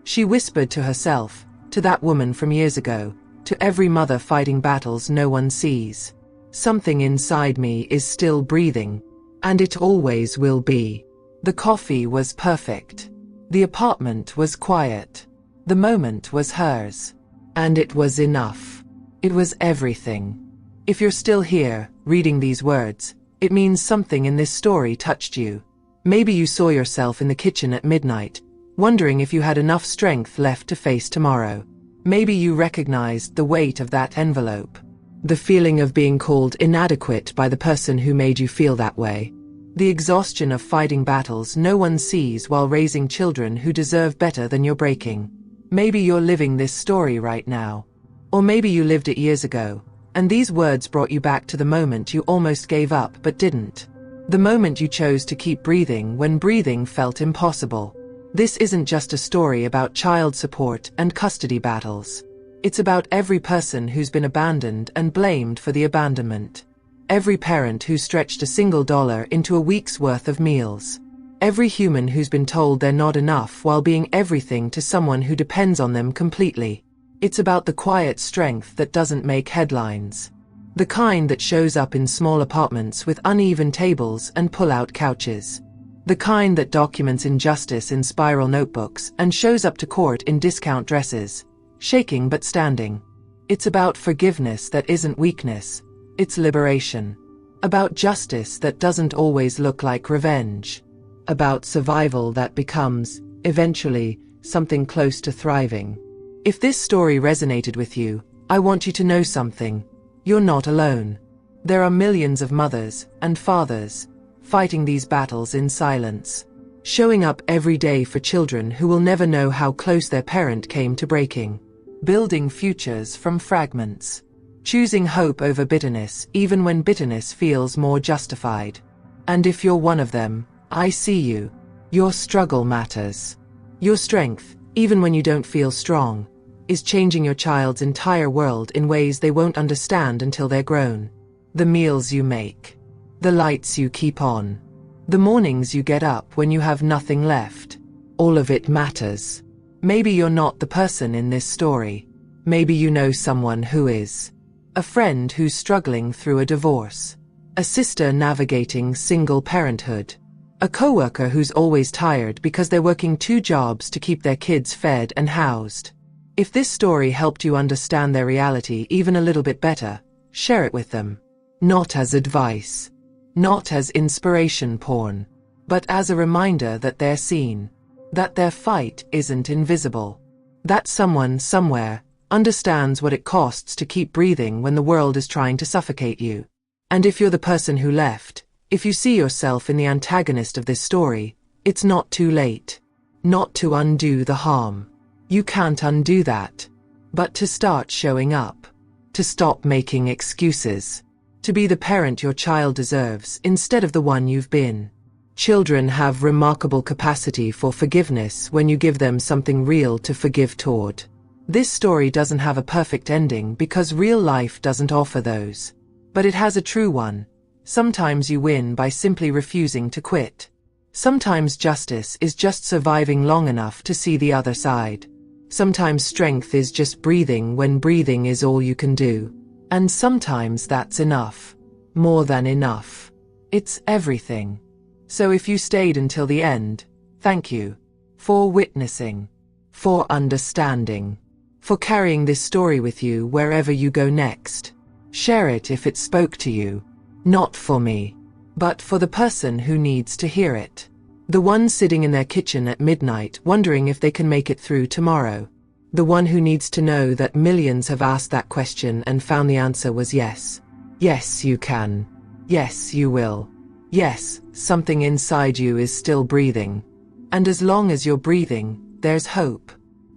She whispered to herself, to that woman from years ago, to every mother fighting battles no one sees. Something inside me is still breathing. And it always will be. The coffee was perfect. The apartment was quiet. The moment was hers. And it was enough. It was everything. If you're still here, reading these words, it means something in this story touched you. Maybe you saw yourself in the kitchen at midnight, wondering if you had enough strength left to face tomorrow. Maybe you recognized the weight of that envelope. The feeling of being called inadequate by the person who made you feel that way. The exhaustion of fighting battles no one sees while raising children who deserve better than you're breaking. Maybe you're living this story right now. Or maybe you lived it years ago, and these words brought you back to the moment you almost gave up but didn't. The moment you chose to keep breathing when breathing felt impossible. This isn't just a story about child support and custody battles. It's about every person who's been abandoned and blamed for the abandonment. Every parent who stretched a single dollar into a week's worth of meals. Every human who's been told they're not enough while being everything to someone who depends on them completely. It's about the quiet strength that doesn't make headlines. The kind that shows up in small apartments with uneven tables and pull-out couches. The kind that documents injustice in spiral notebooks and shows up to court in discount dresses, shaking but standing. It's about forgiveness that isn't weakness. It's liberation. About justice that doesn't always look like revenge. About survival that becomes, eventually, something close to thriving. If this story resonated with you, I want you to know something. You're not alone. There are millions of mothers and fathers fighting these battles in silence, showing up every day for children who will never know how close their parent came to breaking, building futures from fragments, choosing hope over bitterness even when bitterness feels more justified. And if you're one of them, I see you. Your struggle matters. Your strength, even when you don't feel strong, is changing your child's entire world in ways they won't understand until they're grown. The meals you make, the lights you keep on, the mornings you get up when you have nothing left, all of it matters. Maybe you're not the person in this story. Maybe you know someone who is. A friend who's struggling through a divorce, a sister navigating single parenthood, a coworker who's always tired because they're working 2 jobs to keep their kids fed and housed. If this story helped you understand their reality even a little bit better, share it with them. Not as advice, not as inspiration porn, but as a reminder that they're seen, that their fight isn't invisible, that someone somewhere understands what it costs to keep breathing when the world is trying to suffocate you. And if you're the person who left, if you see yourself in the antagonist of this story, it's not too late. Not to undo the harm. You can't undo that. But to start showing up. To stop making excuses. To be the parent your child deserves instead of the one you've been. Children have remarkable capacity for forgiveness when you give them something real to forgive toward. This story doesn't have a perfect ending because real life doesn't offer those. But it has a true one. Sometimes you win by simply refusing to quit. Sometimes justice is just surviving long enough to see the other side. Sometimes strength is just breathing when breathing is all you can do. And sometimes that's enough. More than enough. It's everything. So if you stayed until the end, thank you. For witnessing. For understanding. For carrying this story with you wherever you go next. Share it if it spoke to you. Not for me, but for the person who needs to hear it. The one sitting in their kitchen at midnight wondering if they can make it through tomorrow. The one who needs to know that millions have asked that question and found the answer was yes. Yes, you can. Yes, you will. Yes, something inside you is still breathing. And as long as you're breathing, there's hope.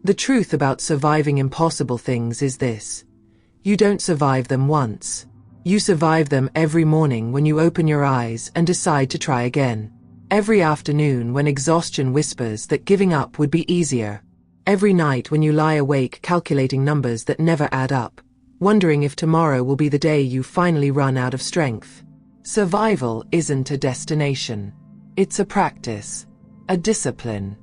The truth about surviving impossible things is this. You don't survive them once. You survive them every morning when you open your eyes and decide to try again. Every afternoon when exhaustion whispers that giving up would be easier. Every night when you lie awake calculating numbers that never add up, wondering if tomorrow will be the day you finally run out of strength. Survival isn't a destination. It's a practice. A discipline.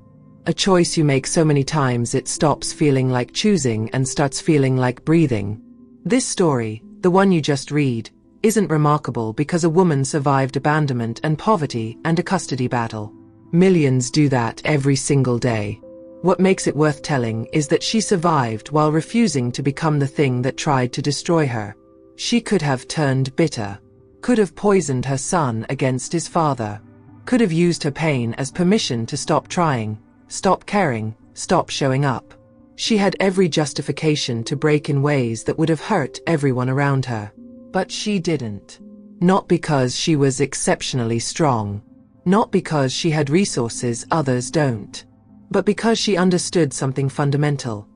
A choice you make so many times it stops feeling like choosing and starts feeling like breathing. This story, the one you just read, isn't remarkable because a woman survived abandonment and poverty and a custody battle. Millions do that every single day. What makes it worth telling is that she survived while refusing to become the thing that tried to destroy her. She could have turned bitter. Could have poisoned her son against his father. Could have used her pain as permission to stop trying, stop caring, stop showing up. She had every justification to break in ways that would have hurt everyone around her. But she didn't. Not because she was exceptionally strong. Not because she had resources others don't. But because she understood something fundamental.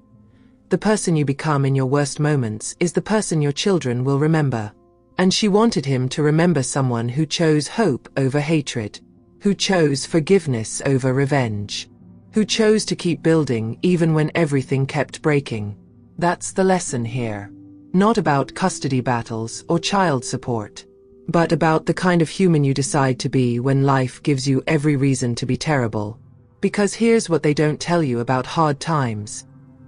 The person you become in your worst moments is the person your children will remember. And she wanted him to remember someone who chose hope over hatred. Who chose forgiveness over revenge. Who chose to keep building even when everything kept breaking. That's the lesson here. Not about custody battles or child support, but about the kind of human you decide to be when life gives you every reason to be terrible. Because here's what they don't tell you about hard times.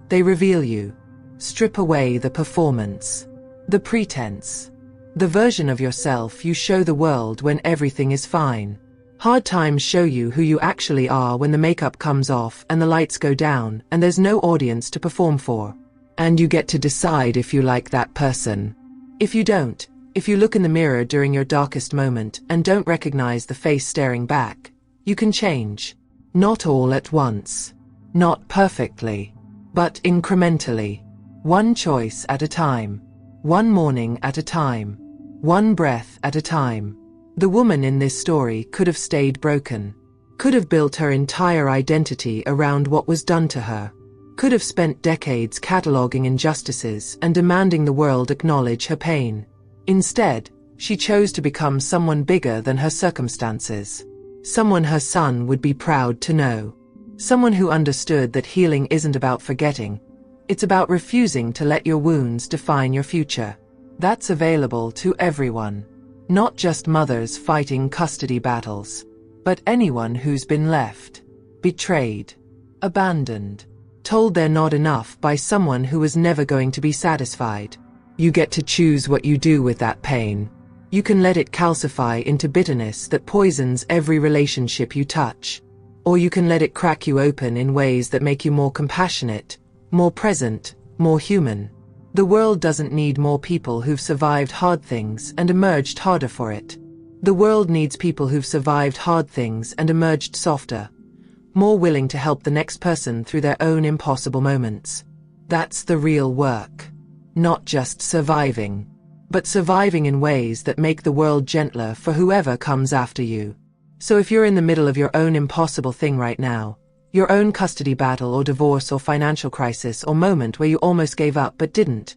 They reveal you. Strip away the performance. The pretense. The version of yourself you show the world when everything is fine. Hard times show you who you actually are when the makeup comes off and the lights go down and there's no audience to perform for. And you get to decide if you like that person. If you don't, if you look in the mirror during your darkest moment and don't recognize the face staring back, you can change. Not all at once. Not perfectly. But incrementally. One choice at a time. One morning at a time. One breath at a time. The woman in this story could have stayed broken. Could have built her entire identity around what was done to her. Could have spent decades cataloging injustices and demanding the world acknowledge her pain. Instead, she chose to become someone bigger than her circumstances. Someone her son would be proud to know. Someone who understood that healing isn't about forgetting. It's about refusing to let your wounds define your future. That's available to everyone. Not just mothers fighting custody battles, but anyone who's been left, betrayed, abandoned, told they're not enough by someone who was never going to be satisfied. You get to choose what you do with that pain. You can let it calcify into bitterness that poisons every relationship you touch. Or you can let it crack you open in ways that make you more compassionate, more present, more human. The world doesn't need more people who've survived hard things and emerged harder for it. The world needs people who've survived hard things and emerged softer, more willing to help the next person through their own impossible moments. That's the real work. Not just surviving, but surviving in ways that make the world gentler for whoever comes after you. So if you're in the middle of your own impossible thing right now, your own custody battle or divorce or financial crisis or moment where you almost gave up but didn't,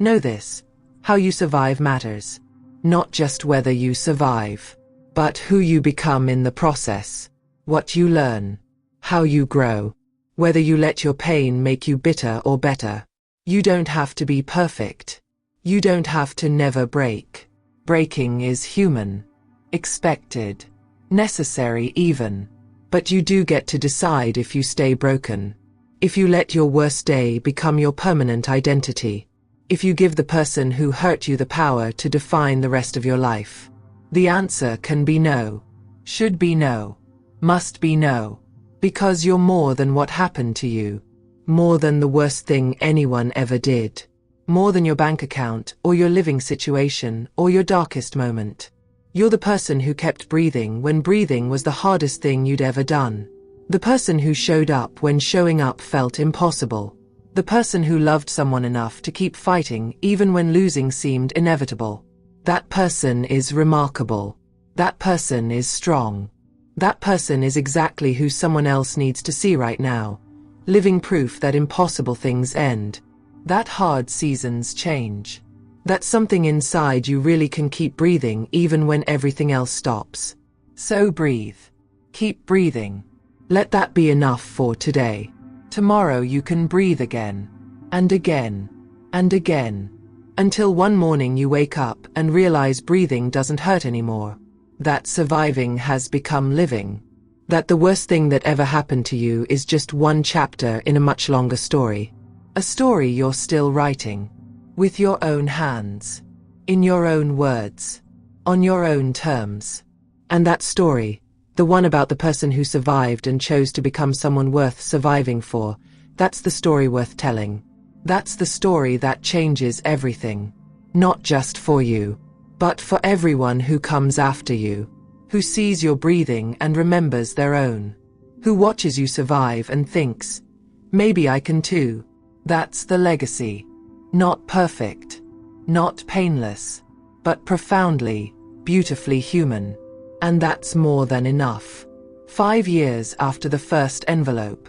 know this: how you survive matters. Not just whether you survive, but who you become in the process, what you learn, how you grow, whether you let your pain make you bitter or better. You don't have to be perfect. You don't have to never break. Breaking is human, expected, necessary even. But you do get to decide if you stay broken. If you let your worst day become your permanent identity. If you give the person who hurt you the power to define the rest of your life. The answer can be no. Should be no. Must be no. Because you're more than what happened to you. More than the worst thing anyone ever did. More than your bank account, or your living situation, or your darkest moment. You're the person who kept breathing when breathing was the hardest thing you'd ever done. The person who showed up when showing up felt impossible. The person who loved someone enough to keep fighting even when losing seemed inevitable. That person is remarkable. That person is strong. That person is exactly who someone else needs to see right now. Living proof that impossible things end. That hard seasons change. That something inside you really can keep breathing even when everything else stops. So breathe. Keep breathing. Let that be enough for today. Tomorrow you can breathe again. And again. And again. Until one morning you wake up and realize breathing doesn't hurt anymore. That surviving has become living. That the worst thing that ever happened to you is just one chapter in a much longer story. A story you're still writing. With your own hands. In your own words. On your own terms. And that story, the one about the person who survived and chose to become someone worth surviving for, that's the story worth telling. That's the story that changes everything. Not just for you, but for everyone who comes after you. Who sees your breathing and remembers their own. Who watches you survive and thinks, maybe I can too. That's the legacy. Not perfect. Not painless. But profoundly, beautifully human. And that's more than enough. 5 years after the first envelope.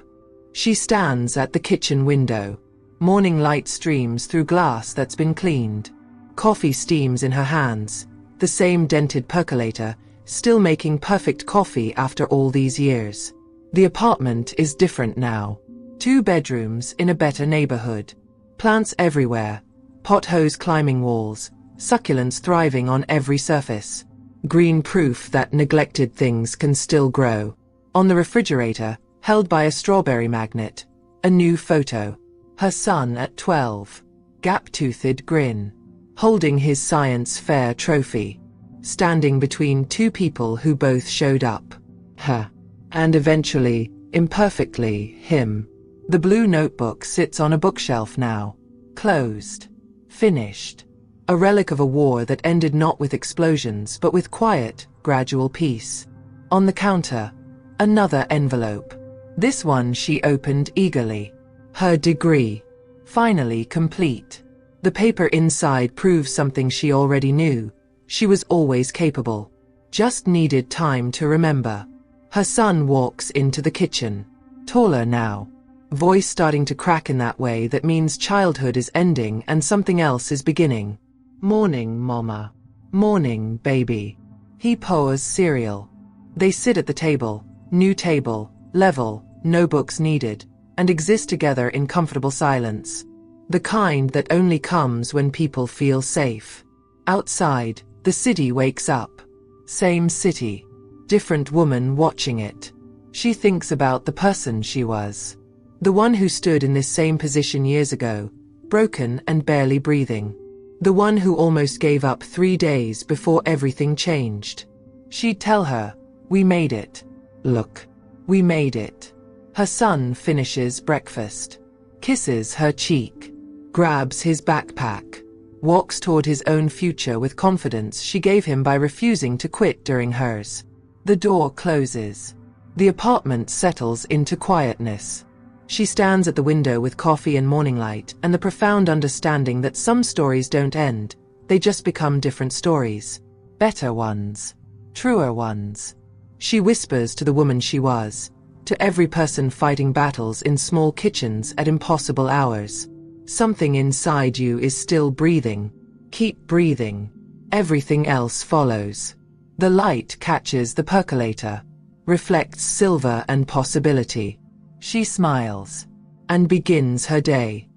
She stands at the kitchen window. Morning light streams through glass that's been cleaned. Coffee steams in her hands. The same dented percolator, still making perfect coffee after all these years. The apartment is different now. 2 bedrooms in a better neighborhood. Plants everywhere. Pothos climbing walls. Succulents thriving on every surface. Green proof that neglected things can still grow. On the refrigerator, held by a strawberry magnet, a new photo. Her son at 12. Gap-toothed grin. Holding his science fair trophy. Standing between 2 people who both showed up. Her. And eventually, imperfectly, him. The blue notebook sits on a bookshelf now. Closed. Finished. A relic of a war that ended not with explosions but with quiet, gradual peace. On the counter, another envelope. This one she opened eagerly. Her degree. Finally complete. The paper inside proves something she already knew. She was always capable. Just needed time to remember. Her son walks into the kitchen. Taller now. Voice starting to crack in that way that means childhood is ending and something else is beginning. Morning, mama. Morning, baby. He pours cereal. They sit at the table. New table, level, no books needed, and exist together in comfortable silence. The kind that only comes when people feel safe. Outside, the city wakes up. Same city. Different woman watching it. She thinks about the person she was. The one who stood in this same position years ago, broken and barely breathing. The one who almost gave up 3 days before everything changed. She'd tell her, "We made it. Look. We made it." Her son finishes breakfast. Kisses her cheek. Grabs his backpack. Walks toward his own future with confidence she gave him by refusing to quit during hers. The door closes. The apartment settles into quietness. She stands at the window with coffee and morning light and the profound understanding that some stories don't end, they just become different stories. Better ones. Truer ones. She whispers to the woman she was, to every person fighting battles in small kitchens at impossible hours. Something inside you is still breathing. Keep breathing. Everything else follows. The light catches the percolator. Reflects silver and possibility. She smiles. And begins her day.